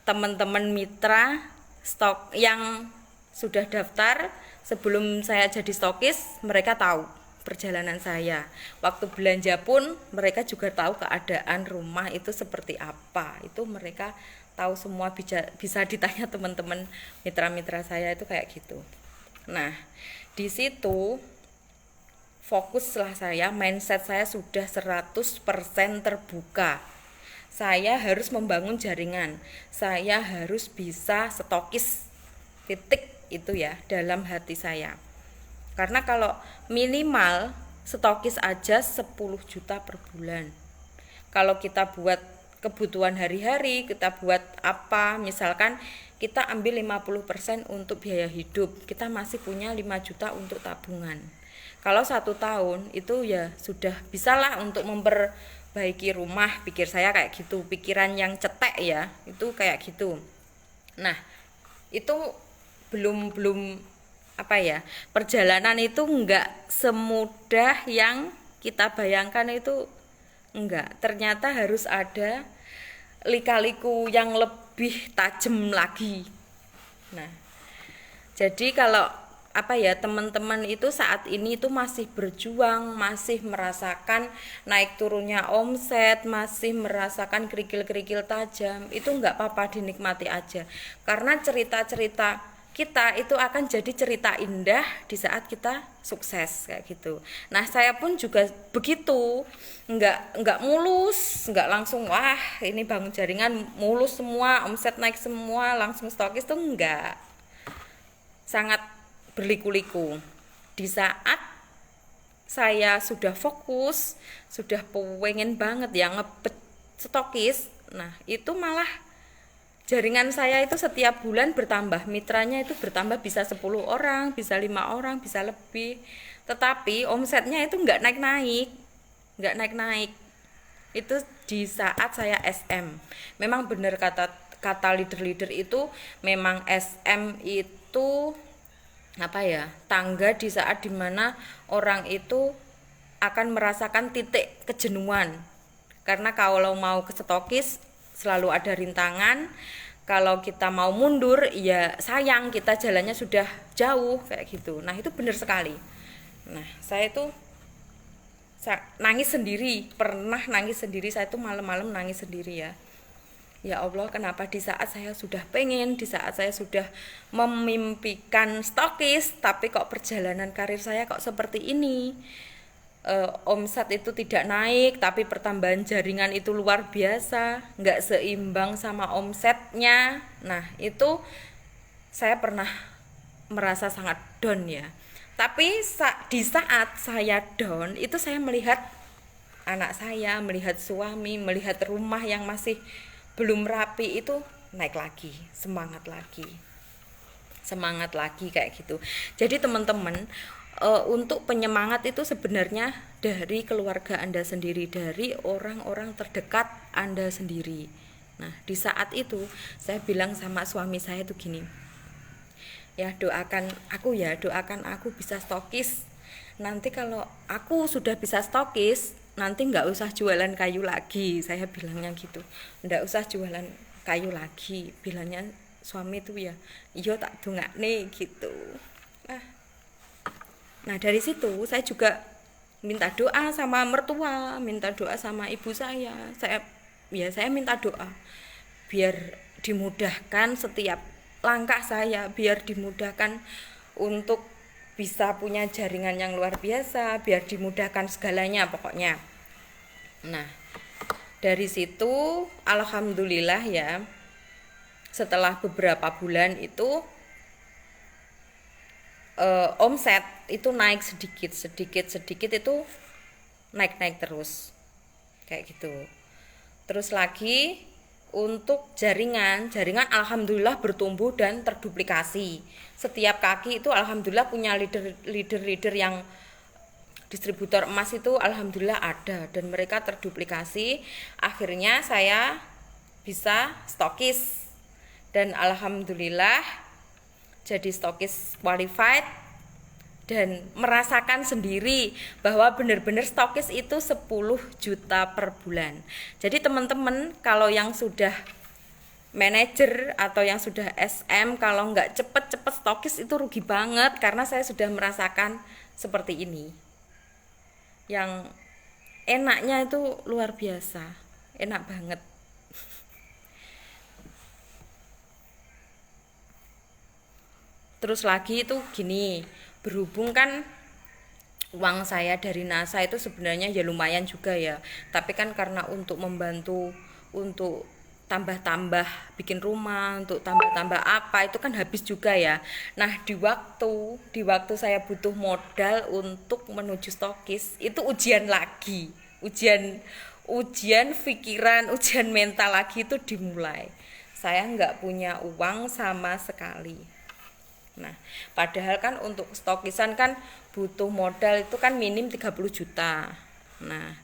teman-teman mitra stok yang sudah daftar sebelum saya jadi stokis, mereka tahu perjalanan saya. Waktu belanja pun mereka juga tahu keadaan rumah itu seperti apa. Itu mereka tahu semua, bisa ditanya teman-teman mitra-mitra saya itu kayak gitu. Nah, di situ fokuslah saya, mindset saya sudah 100% terbuka. Saya harus membangun jaringan. Saya harus bisa stokis. Titik itu ya dalam hati saya. Karena kalau minimal stokis aja 10 juta per bulan. Kalau kita buat kebutuhan hari-hari, kita buat apa, misalkan kita ambil 50% untuk biaya hidup, kita masih punya 5 juta untuk tabungan. Kalau 1 tahun itu ya sudah bisalah untuk memperbaiki rumah, pikir saya kayak gitu, pikiran yang cetek ya, itu kayak gitu. Nah, itu belum apa ya, perjalanan itu enggak semudah yang kita bayangkan, itu enggak. Ternyata harus ada lika-liku yang lebih tajam lagi. Nah, jadi kalau apa ya, teman-teman itu saat ini itu masih berjuang, masih merasakan naik turunnya omset, masih merasakan kerikil-kerikil tajam, itu enggak apa-apa, dinikmati aja. Karena cerita-cerita kita itu akan jadi cerita indah di saat kita sukses kayak gitu. Nah, saya pun juga begitu, enggak mulus, enggak langsung wah ini bangun jaringan mulus semua, omset naik semua, langsung stokis tuh enggak. Sangat berliku-liku. Di saat saya sudah fokus, sudah pengen banget ya ngebet stokis, nah itu malah jaringan saya itu setiap bulan bertambah, mitranya itu bertambah, bisa 10 orang, bisa 5 orang, bisa lebih. Tetapi omsetnya itu enggak naik-naik. Itu di saat saya SM. Memang benar kata leader-leader itu, memang SM itu apa ya, tangga di saat dimana orang itu akan merasakan titik kejenuhan. Karena kalau mau ke stokis selalu ada rintangan, kalau kita mau mundur ya sayang, kita jalannya sudah jauh kayak gitu. Nah, itu benar sekali. Nah, saya itu nangis sendiri, pernah nangis sendiri, saya itu malam-malam nangis sendiri ya. Ya Allah, kenapa di saat saya sudah pengen, di saat saya sudah memimpikan stokis, tapi kok perjalanan karir saya kok seperti ini. Omset itu tidak naik, tapi pertambahan jaringan itu luar biasa, nggak seimbang sama omsetnya. Nah, itu saya pernah merasa sangat down ya. Tapi di saat saya down itu, saya melihat anak saya, melihat suami, melihat rumah yang masih belum rapi, itu naik lagi, semangat lagi kayak gitu. Jadi teman-teman, untuk penyemangat itu sebenarnya dari keluarga Anda sendiri, dari orang-orang terdekat Anda sendiri. Nah, di saat itu saya bilang sama suami saya tuh gini, ya doakan aku bisa stokis. Nanti kalau aku sudah bisa stokis, nanti nggak usah jualan kayu lagi, saya bilangnya gitu. Nggak usah jualan kayu lagi, bilangnya suami tuh ya, iya tak dongakne gitu. Nah, dari situ saya juga minta doa sama mertua, minta doa sama ibu saya. Saya minta doa biar dimudahkan setiap langkah saya, biar dimudahkan untuk bisa punya jaringan yang luar biasa, biar dimudahkan segalanya pokoknya. Nah, dari situ alhamdulillah ya, setelah beberapa bulan itu omset itu naik sedikit itu naik terus kayak gitu. Terus lagi untuk jaringan alhamdulillah bertumbuh dan terduplikasi. Setiap kaki itu alhamdulillah punya leader yang distributor emas itu alhamdulillah ada, dan mereka terduplikasi. Akhirnya saya bisa stokis dan alhamdulillah jadi stokis qualified, dan merasakan sendiri bahwa benar-benar stokis itu 10 juta per bulan. Jadi teman-teman, kalau yang sudah manajer atau yang sudah SM, kalau nggak cepet-cepet stokis itu rugi banget, karena saya sudah merasakan seperti ini. Yang enaknya itu luar biasa, enak banget. Terus lagi itu gini, berhubung kan uang saya dari NASA itu sebenarnya ya lumayan juga ya, tapi kan karena untuk membantu untuk tambah-tambah bikin rumah, untuk tambah-tambah apa, itu kan habis juga ya. Nah, di waktu saya butuh modal untuk menuju stokis, itu ujian ujian pikiran, ujian mental lagi itu dimulai. Saya nggak punya uang sama sekali. Nah, padahal kan untuk stokisan kan butuh modal itu kan minim 30 juta. Nah,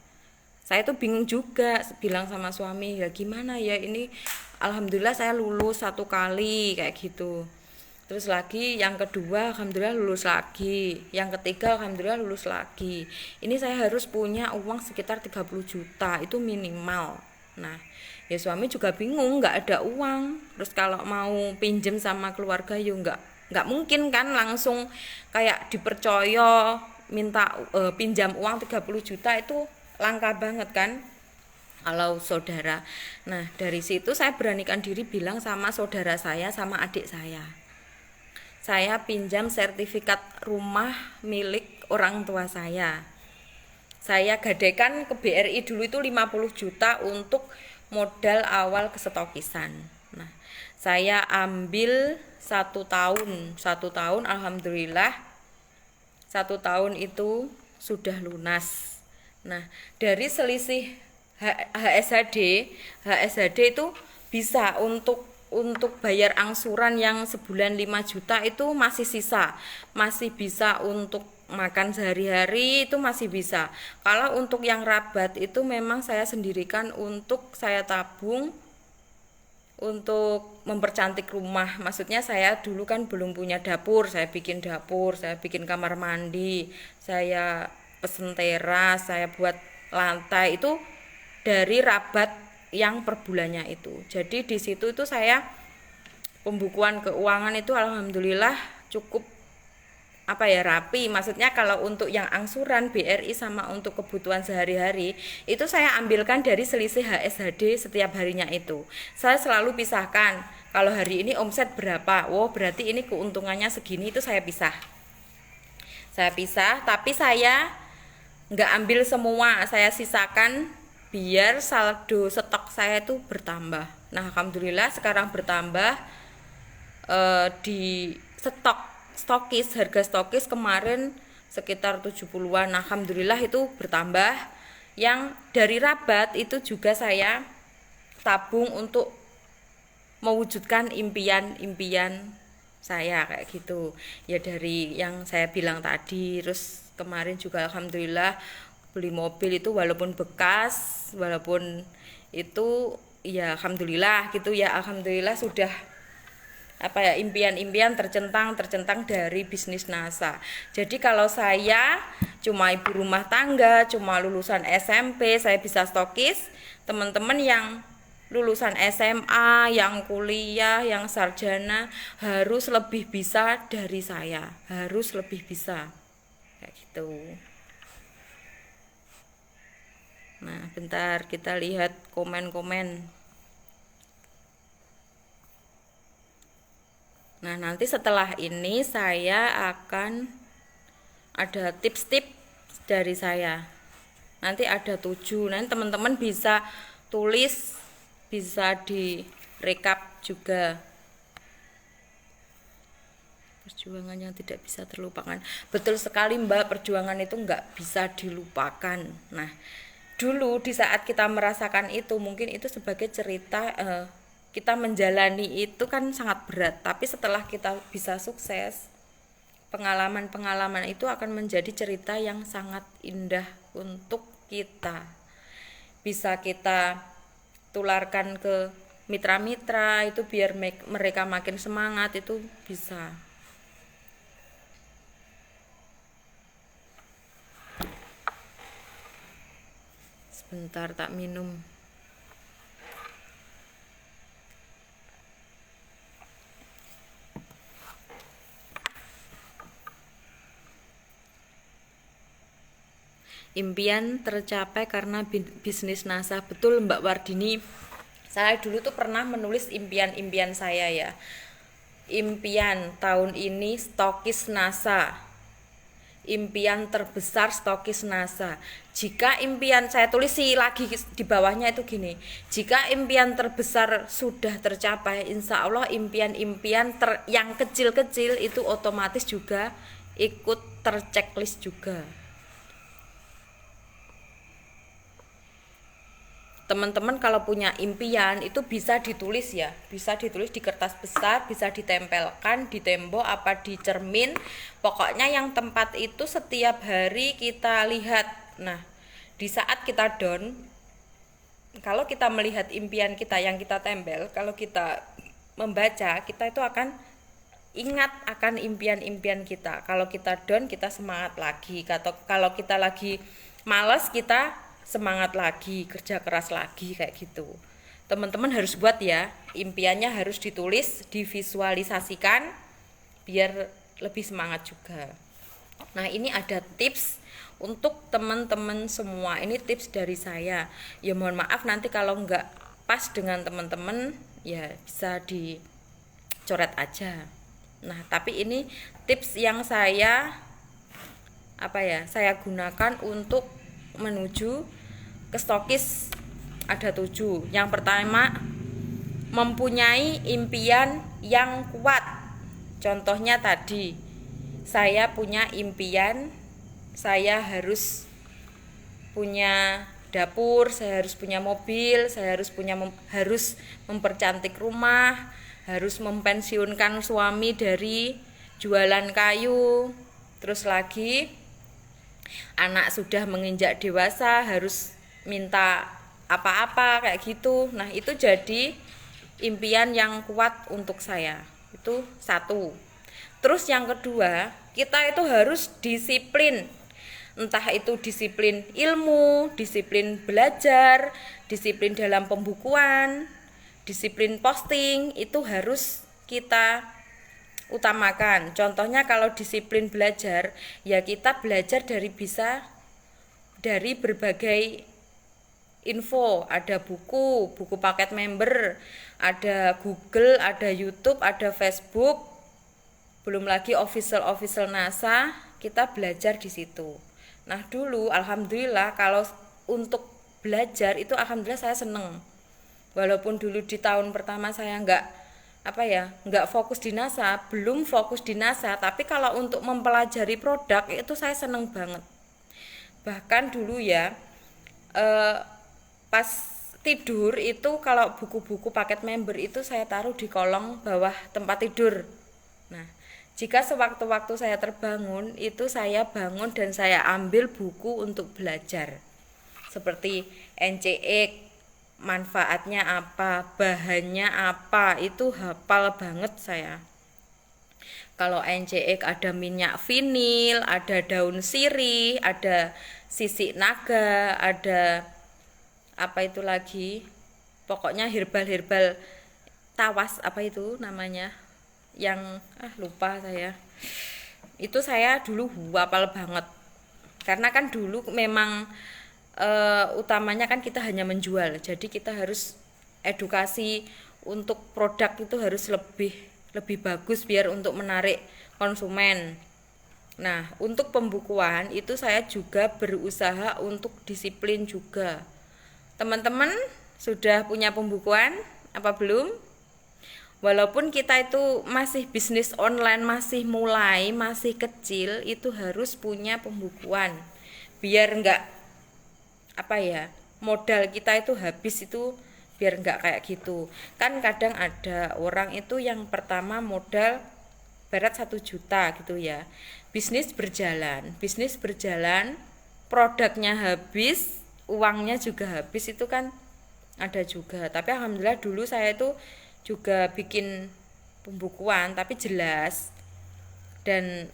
saya tuh bingung juga, bilang sama suami, ya gimana ya ini, alhamdulillah saya lulus 1 kali kayak gitu. Terus lagi yang kedua alhamdulillah lulus lagi, yang ketiga alhamdulillah lulus lagi. Ini saya harus punya uang sekitar 30 juta itu minimal. Nah, ya suami juga bingung, nggak ada uang. Terus kalau mau pinjem sama keluarga ya nggak mungkin kan langsung kayak dipercaya minta pinjam uang 30 juta itu langka banget kan kalau saudara. Nah, dari situ saya beranikan diri bilang sama saudara saya sama adik saya pinjam sertifikat rumah milik orang tua saya gadekan ke BRI dulu itu 50 juta untuk modal awal kesetokisan. Nah, saya ambil 1 tahun alhamdulillah 1 tahun itu sudah lunas. Nah, dari selisih HSHD itu bisa untuk bayar angsuran yang sebulan 5 juta itu masih sisa, masih bisa untuk makan sehari-hari itu masih bisa. Kalau untuk yang rabat itu memang saya sendirikan untuk saya tabung untuk mempercantik rumah. Maksudnya saya dulu kan belum punya dapur, saya bikin dapur, saya bikin kamar mandi, saya pesen teras, saya buat lantai itu dari rabat yang per bulannya itu. Jadi di situ itu saya pembukuan keuangan itu alhamdulillah cukup rapi. Maksudnya kalau untuk yang angsuran BRI sama untuk kebutuhan sehari-hari itu saya ambilkan dari selisih HSHD setiap harinya itu. Saya selalu pisahkan. Kalau hari ini omset berapa? Oh, berarti ini keuntungannya segini, itu saya pisah. Saya pisah, tapi saya nggak ambil semua, saya sisakan biar saldo stok saya itu bertambah. Nah, alhamdulillah sekarang bertambah di stokis, harga stokis kemarin sekitar 70-an. Nah, alhamdulillah itu bertambah. Yang dari rabat itu juga saya tabung untuk mewujudkan impian-impian saya kayak gitu. Ya dari yang saya bilang tadi, terus kemarin juga alhamdulillah beli mobil itu walaupun bekas, walaupun itu ya alhamdulillah gitu ya, alhamdulillah sudah impian-impian tercentang dari bisnis NASA. Jadi kalau saya cuma ibu rumah tangga, cuma lulusan SMP saya bisa stokis, teman-teman yang lulusan SMA, yang kuliah, yang sarjana harus lebih bisa dari saya, harus lebih bisa kayak gitu. Nah, bentar kita lihat komen-komen. Nah, nanti setelah ini saya akan ada tips-tips dari saya. Nanti ada 7. Nanti teman-teman bisa tulis, bisa direkap juga. Perjuangan yang tidak bisa terlupakan. Betul sekali Mbak, perjuangan itu nggak bisa dilupakan. Nah, dulu di saat kita merasakan itu mungkin itu sebagai cerita kita menjalani itu kan sangat berat, tapi setelah kita bisa sukses, pengalaman-pengalaman itu akan menjadi cerita yang sangat indah untuk kita, bisa kita tularkan ke mitra-mitra itu biar mereka makin semangat, itu bisa. Sebentar tak minum. Impian tercapai karena bisnis NASA. Betul Mbak Wardini. Saya dulu tuh pernah menulis impian-impian saya ya. Impian tahun ini stokis NASA. Impian terbesar stokis NASA. Jika impian, saya tulis sih lagi di bawahnya itu gini, jika impian terbesar sudah tercapai, insya Allah impian-impian yang kecil-kecil itu otomatis juga ikut terchecklist juga. teman-teman kalau punya impian itu bisa ditulis ya, bisa ditulis di kertas besar, bisa ditempelkan di tembok apa di cermin, pokoknya yang tempat itu setiap hari kita lihat. Nah, di saat kita down, kalau kita melihat impian kita yang kita tempel, kalau kita membaca, kita itu akan ingat akan impian-impian kita. Kalau kita down, kita semangat lagi. Kalau kita lagi malas, kita semangat lagi, kerja keras lagi, kayak gitu. Teman-teman harus buat ya, impiannya harus ditulis, divisualisasikan biar lebih semangat juga. Nah, ini ada tips untuk teman-teman semua. Ini tips dari saya. Ya mohon maaf nanti kalau nggak pas dengan teman-teman ya bisa dicoret aja. Nah, tapi ini tips yang saya gunakan untuk menuju ke stokis. Ada 7. Yang pertama, mempunyai impian yang kuat. Contohnya tadi, saya punya impian saya harus punya dapur, saya harus punya mobil, saya harus mempercantik rumah, harus mempensiunkan suami dari jualan kayu. Terus lagi, anak sudah menginjak dewasa harus minta apa-apa kayak gitu. Nah, itu jadi impian yang kuat untuk saya. Itu 1. Terus yang kedua, kita itu harus disiplin. Entah itu disiplin ilmu, disiplin belajar, disiplin dalam pembukuan, disiplin posting, itu harus kita utamakan. Contohnya kalau disiplin belajar, ya kita belajar dari berbagai info, ada buku paket member, ada Google, ada YouTube, ada Facebook, belum lagi official NASA, kita belajar di situ. Nah, dulu alhamdulillah kalau untuk belajar itu alhamdulillah saya seneng. Walaupun dulu di tahun pertama saya nggak fokus di NASA, belum fokus di NASA, tapi kalau untuk mempelajari produk itu saya seneng banget. Bahkan dulu ya, pas tidur itu kalau buku-buku paket member itu saya taruh di kolong bawah tempat tidur. Nah, jika sewaktu-waktu saya terbangun, itu saya bangun dan saya ambil buku untuk belajar. Seperti NCX, manfaatnya apa, bahannya apa, itu hafal banget saya. Kalau NCX ada minyak vinil, ada daun sirih, ada sisik naga, ada apa itu lagi, pokoknya herbal tawas, apa itu namanya, yang lupa saya. Itu saya dulu hafal banget, karena kan dulu memang utamanya kan kita hanya menjual, jadi kita harus edukasi untuk produk itu harus lebih bagus biar untuk menarik konsumen. Nah, untuk pembukuan itu saya juga berusaha untuk disiplin juga. Teman-teman sudah punya pembukuan apa belum? Walaupun kita itu masih bisnis online, masih kecil, itu harus punya pembukuan biar enggak modal kita itu habis, itu biar enggak kayak gitu. Kan kadang ada orang itu yang pertama modal berat 1 juta gitu ya, bisnis berjalan, produknya habis, uangnya juga habis, itu kan ada juga. Tapi alhamdulillah dulu saya itu juga bikin pembukuan tapi jelas, dan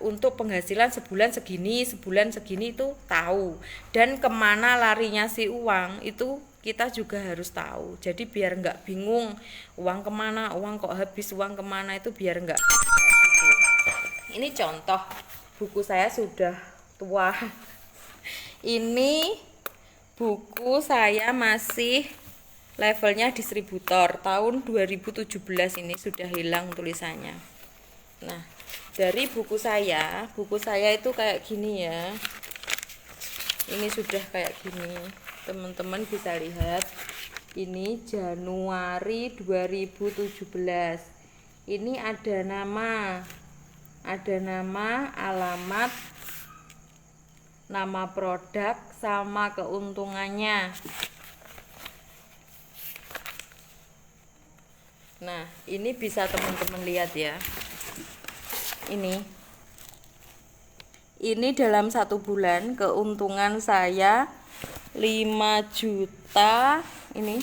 untuk penghasilan sebulan segini itu tahu, dan kemana larinya si uang itu kita juga harus tahu. Jadi biar nggak bingung uang kemana, uang kok habis, uang kemana, itu biar nggak gitu. Ini contoh buku saya sudah tua. Ini buku saya masih levelnya distributor, tahun 2017 ini sudah hilang tulisannya. Nah, dari buku saya itu kayak gini ya. Ini sudah kayak gini. Teman-teman bisa lihat. Ini Januari 2017. Ini ada nama, alamat, nama produk sama keuntungannya. Nah, ini bisa teman-teman lihat ya. Ini dalam 1 bulan keuntungan saya 5 juta. Ini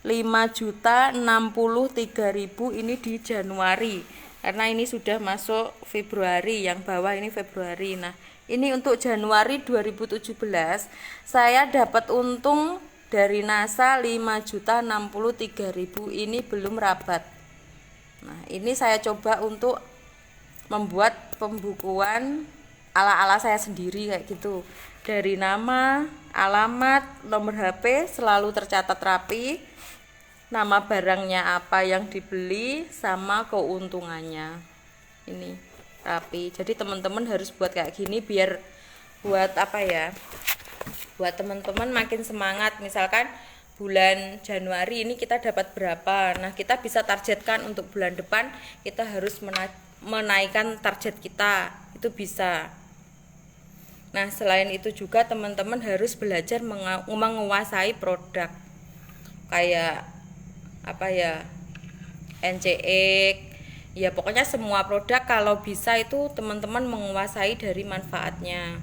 5.063.000 ini di Januari, karena ini sudah masuk Februari, yang bawah ini Februari. Nah, ini untuk Januari 2017 saya dapat untung dari NASA 5.063.000, ini belum rabat. Nah, ini saya coba untuk membuat pembukuan ala-ala saya sendiri kayak gitu. Dari nama, alamat, nomor HP selalu tercatat rapi. Nama barangnya apa yang dibeli sama keuntungannya. Ini rapi. Jadi teman-teman harus buat kayak gini biar buat apa ya? Buat teman-teman makin semangat. Misalkan bulan Januari ini kita dapat berapa. Nah, kita bisa targetkan untuk bulan depan kita harus menaikkan target kita. Itu bisa. Nah, selain itu juga teman-teman harus belajar menguasai produk. Kayak apa ya, NCX, ya pokoknya semua produk kalau bisa itu teman-teman menguasai dari manfaatnya.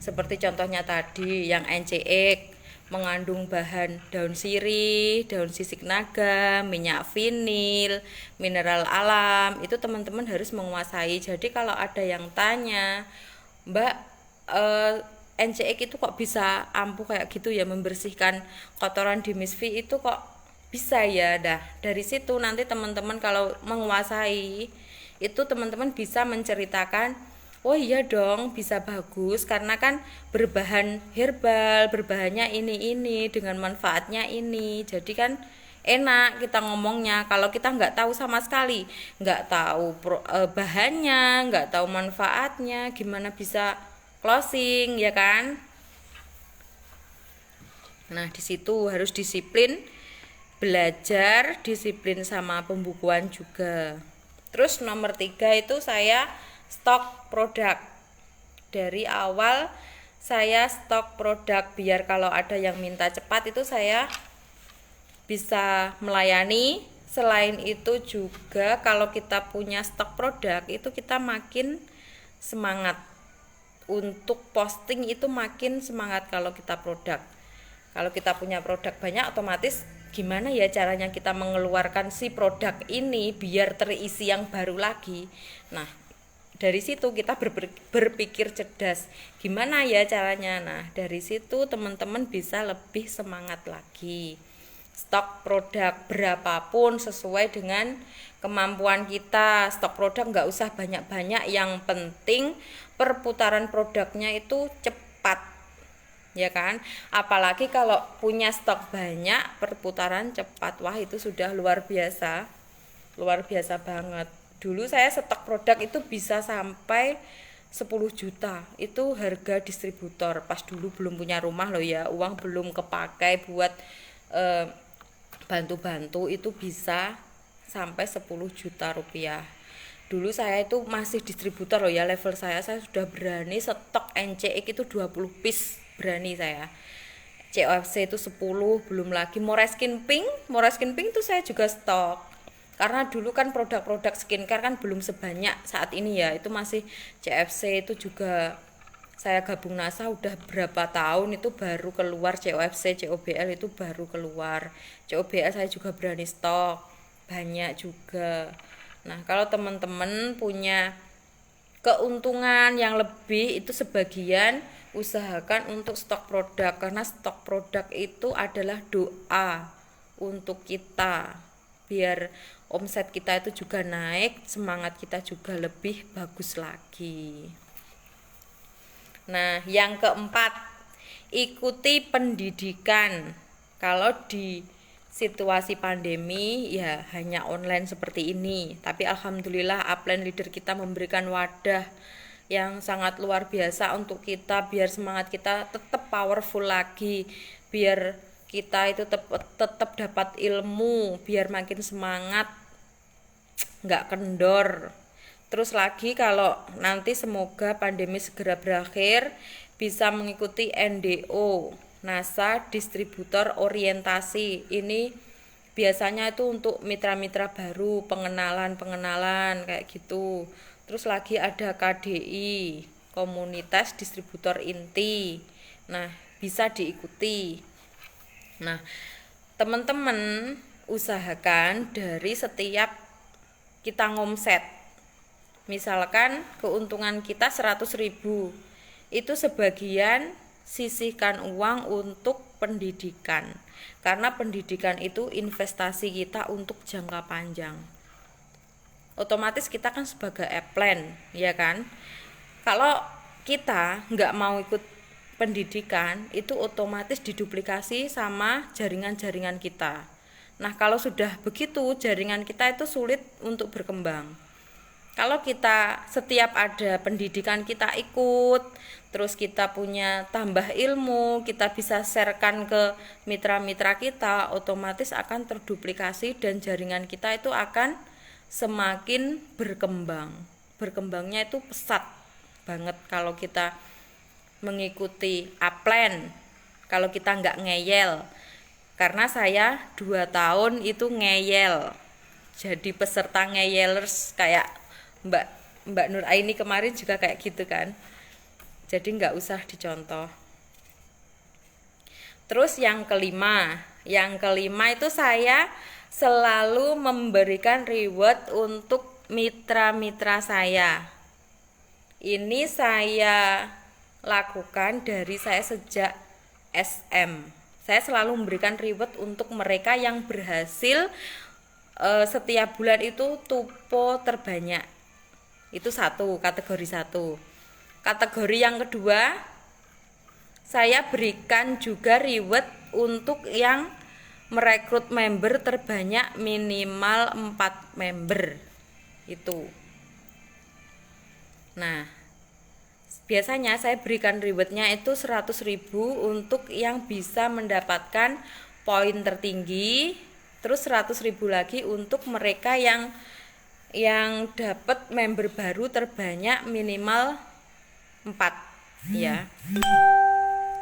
Seperti contohnya tadi yang NCX mengandung bahan daun sirih, daun sisik naga, minyak vinil, mineral alam, itu teman-teman harus menguasai. Jadi kalau ada yang tanya, Mbak, NCX itu kok bisa ampuh kayak gitu ya, membersihkan kotoran di misfi itu kok bisa ya. Dah dari situ nanti teman-teman kalau menguasai itu teman-teman bisa menceritakan, oh iya dong bisa bagus karena kan berbahan herbal, berbahannya ini dengan manfaatnya ini. Jadi kan enak kita ngomongnya. Kalau kita nggak tahu sama sekali, nggak tahu bahannya, nggak tahu manfaatnya, gimana bisa closing ya kan. Nah, di situ harus disiplin, belajar, disiplin sama pembukuan juga. Terus nomor 3 itu saya stok produk. Dari awal saya stok produk biar kalau ada yang minta cepat itu saya bisa melayani. Selain itu juga kalau kita punya stok produk itu kita makin semangat untuk posting, itu makin semangat kalau kita produk. Kalau kita punya produk banyak, otomatis gimana ya caranya kita mengeluarkan si produk ini biar terisi yang baru lagi. Nah, dari situ kita berpikir cerdas, gimana ya caranya. Nah, dari situ teman-teman bisa lebih semangat lagi. Stok produk berapapun sesuai dengan kemampuan kita. Stok produk nggak usah banyak-banyak, yang penting perputaran produknya itu cepat, ya kan. Apalagi kalau punya stok banyak, perputaran cepat, wah itu sudah luar biasa banget. Dulu saya stok produk itu bisa sampai 10 juta, itu harga distributor. Pas dulu belum punya rumah loh ya, uang belum kepakai buat bantu-bantu, itu bisa sampai 10 juta rupiah. Dulu saya itu masih distributor loh ya, level saya sudah berani stok NCX itu 20 piece, berani saya. COFC itu 10, belum lagi Moreskin Pink itu saya juga stok. Karena dulu kan produk-produk skincare kan belum sebanyak saat ini ya, itu masih CFC itu juga saya gabung NASA udah berapa tahun itu baru keluar. COFC, COBL itu baru keluar. COBL saya juga berani stok, banyak juga. Nah, kalau teman-teman punya keuntungan yang lebih, itu sebagian usahakan untuk stok produk, karena stok produk itu adalah doa untuk kita biar omset kita itu juga naik, semangat kita juga lebih bagus lagi. Nah, yang keempat, ikuti pendidikan. Kalau di situasi pandemi ya hanya online seperti ini, tapi alhamdulillah Upline Leader kita memberikan wadah yang sangat luar biasa untuk kita biar semangat kita tetap powerful lagi, biar kita itu tetap dapat ilmu, biar makin semangat, nggak kendor. Terus lagi kalau nanti semoga pandemi segera berakhir, bisa mengikuti NDO, NASA Distributor Orientasi. Ini biasanya itu untuk mitra-mitra baru, pengenalan kayak gitu. Terus lagi ada KDI, komunitas distributor inti. Nah, bisa diikuti. Nah, teman-teman usahakan dari setiap kita ngomset, misalkan keuntungan kita 100.000, itu sebagian sisihkan uang untuk pendidikan, karena pendidikan itu investasi kita untuk jangka panjang. Otomatis kita kan sebagai plan, ya kan, kalau kita nggak mau ikut pendidikan, itu otomatis diduplikasi sama jaringan-jaringan kita. Nah, kalau sudah begitu, jaringan kita itu sulit untuk berkembang. Kalau kita setiap ada pendidikan kita ikut, terus kita punya tambah ilmu, kita bisa sharekan ke mitra-mitra kita, otomatis akan terduplikasi dan jaringan kita itu akan semakin berkembang. Berkembangnya itu pesat banget kalau kita mengikuti upline, kalau kita nggak ngeyel. Karena saya 2 tahun itu ngeyel, jadi peserta ngeyelers kayak Mbak Mbak Nur Aini kemarin juga kayak gitu kan. Jadi nggak usah dicontoh. Terus yang kelima itu saya selalu memberikan reward untuk mitra-mitra saya. Ini saya lakukan dari saya sejak SM. Saya selalu memberikan reward untuk mereka yang berhasil setiap bulan itu tupo terbanyak. Itu kategori satu. Kategori yang kedua, saya berikan juga reward untuk yang merekrut member terbanyak minimal 4 member. Itu. Nah, biasanya saya berikan rewardnya itu 100.000 untuk yang bisa mendapatkan poin tertinggi, terus 100.000 lagi untuk mereka yang dapat member baru terbanyak minimal 4, ya.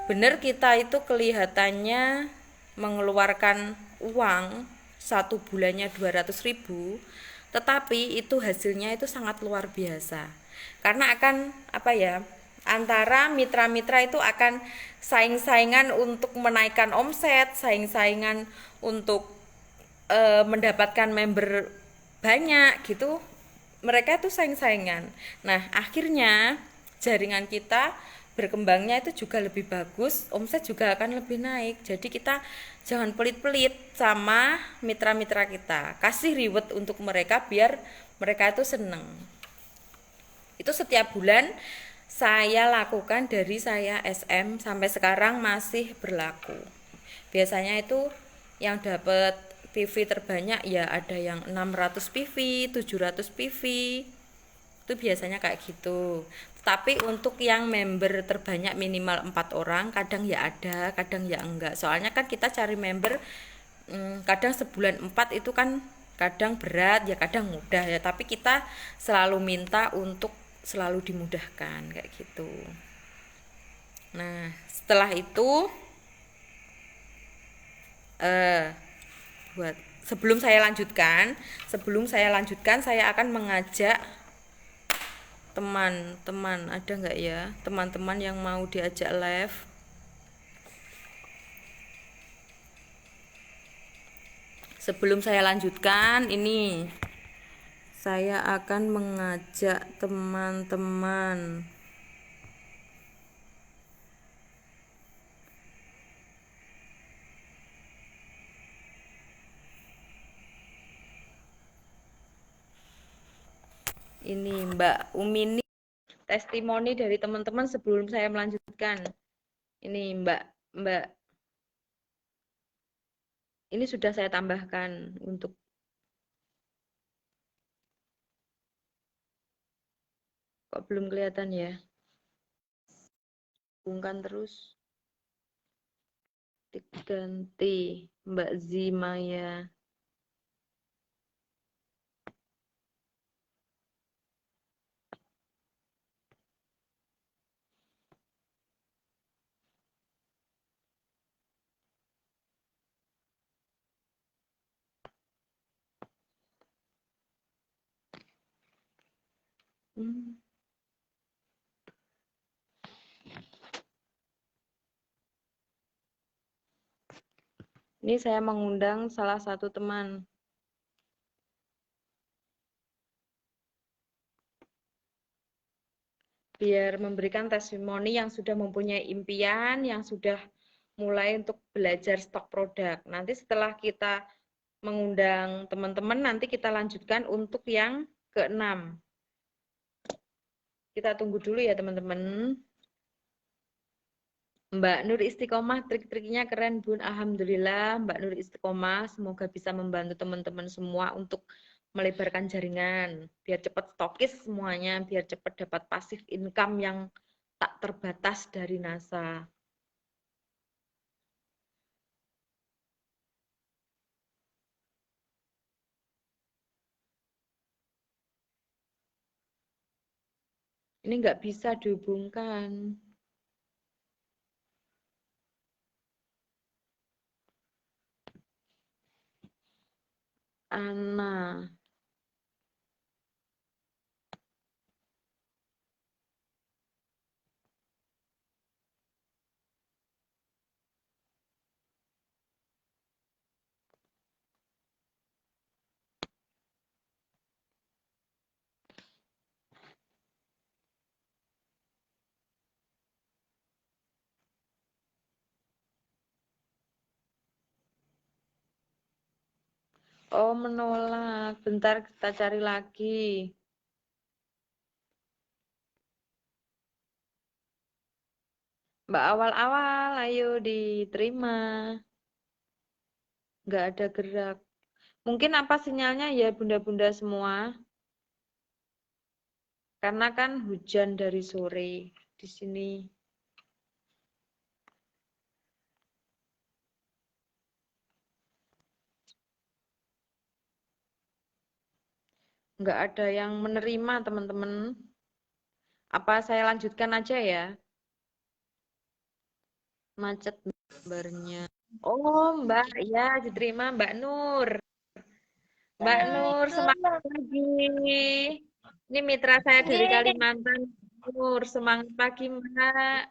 Bener kita itu kelihatannya mengeluarkan uang satu bulannya 200.000, tetapi itu hasilnya itu sangat luar biasa. Karena akan antara mitra-mitra itu akan saing-saingan untuk menaikkan omset, saing-saingan untuk mendapatkan member banyak gitu. Mereka itu saing-saingan. Nah, akhirnya jaringan kita berkembangnya itu juga lebih bagus, omset juga akan lebih naik. Jadi kita jangan pelit-pelit sama mitra-mitra kita. Kasih reward untuk mereka biar mereka itu seneng. Itu setiap bulan saya lakukan dari saya SM sampai sekarang masih berlaku. Biasanya itu yang dapat PV terbanyak ya ada yang 600 PV, 700 PV. Itu biasanya kayak gitu. Tapi untuk yang member terbanyak minimal 4 orang, kadang ya ada, kadang ya enggak. Soalnya kan kita cari member kadang sebulan 4 itu kan kadang berat ya, kadang mudah ya, tapi kita selalu minta untuk selalu dimudahkan kayak gitu. Nah, setelah itu sebelum saya lanjutkan saya akan mengajak teman-teman, ada nggak ya teman-teman yang mau diajak live? Sebelum saya lanjutkan, ini saya akan mengajak teman-teman. Ini Mbak Umini, testimoni dari teman-teman sebelum saya melanjutkan. Ini Mbak, ini sudah saya tambahkan untuk kok belum kelihatan ya? Hubungkan terus. Diganti Mbak Zimaya. Ini saya mengundang salah satu teman. Biar memberikan testimoni yang sudah mempunyai impian, yang sudah mulai untuk belajar stok produk. Nanti setelah kita mengundang teman-teman, nanti kita lanjutkan untuk yang ke-6. Kita tunggu dulu ya teman-teman. Mbak Nur Istiqomah, trik-triknya keren Bun. Alhamdulillah Mbak Nur Istiqomah, semoga bisa membantu teman-teman semua untuk melebarkan jaringan. Biar cepat stokis semuanya, biar cepat dapat pasif income yang tak terbatas dari NASA. Ini nggak bisa dihubungkan. Ana. Oh, menolak. Bentar kita cari lagi. Mbak awal-awal, ayo diterima. Nggak ada gerak. Mungkin apa sinyalnya ya bunda-bunda semua? Karena kan hujan dari sore di sini. Nggak ada yang menerima, teman-teman. Apa saya lanjutkan aja ya? Macet gambarnya. Oh, Mbak, ya diterima Mbak Nur. Mbak Nur, semangat pagi. Ini mitra saya dari Kalimantan. Nur, semangat pagi, Mbak.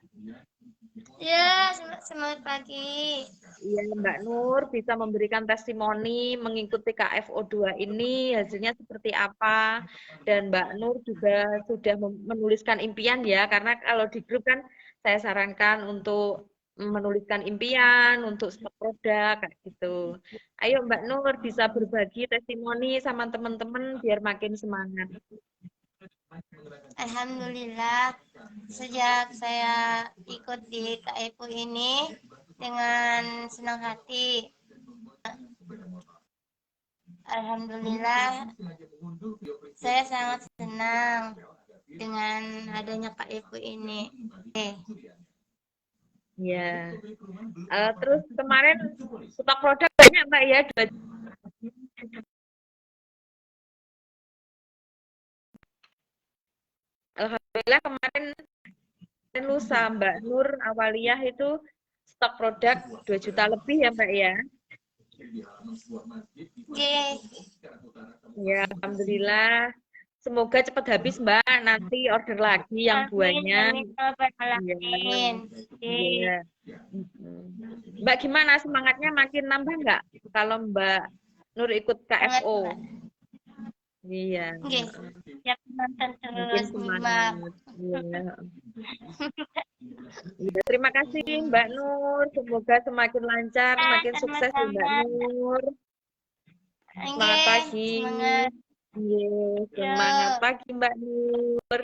Ya, semangat pagi. Iya, Mbak Nur bisa memberikan testimoni mengikuti KFO2 ini hasilnya seperti apa. Dan Mbak Nur juga sudah menuliskan impian ya, karena kalau di grup kan saya sarankan untuk menuliskan impian, untuk stok produk, kayak gitu. Ayo Mbak Nur bisa berbagi testimoni sama teman-teman biar makin semangat. Alhamdulillah, sejak saya ikut di KFU ini dengan senang hati. Alhamdulillah, saya sangat senang dengan adanya KFU ini. Ya. Terus kemarin stok produk banyak Mbak ya, Alhamdulillah kemarin lusa Mbak Nur Awaliyah itu stok produk 2 juta lebih ya Mbak ya. Ya, Alhamdulillah. Semoga cepat habis Mbak, nanti order lagi yang buahnya. Amin. Iya. Mbak gimana semangatnya makin nambah nggak kalau Mbak Nur ikut KFO? Iya. Siap nonton Mungkin terus semangat. Iya. Ya, terima kasih Mbak Nur. Semoga semakin lancar, makin sukses ya Mbak Nur. Semangat pagi. Semangat. Iya, semangat pagi Mbak Nur.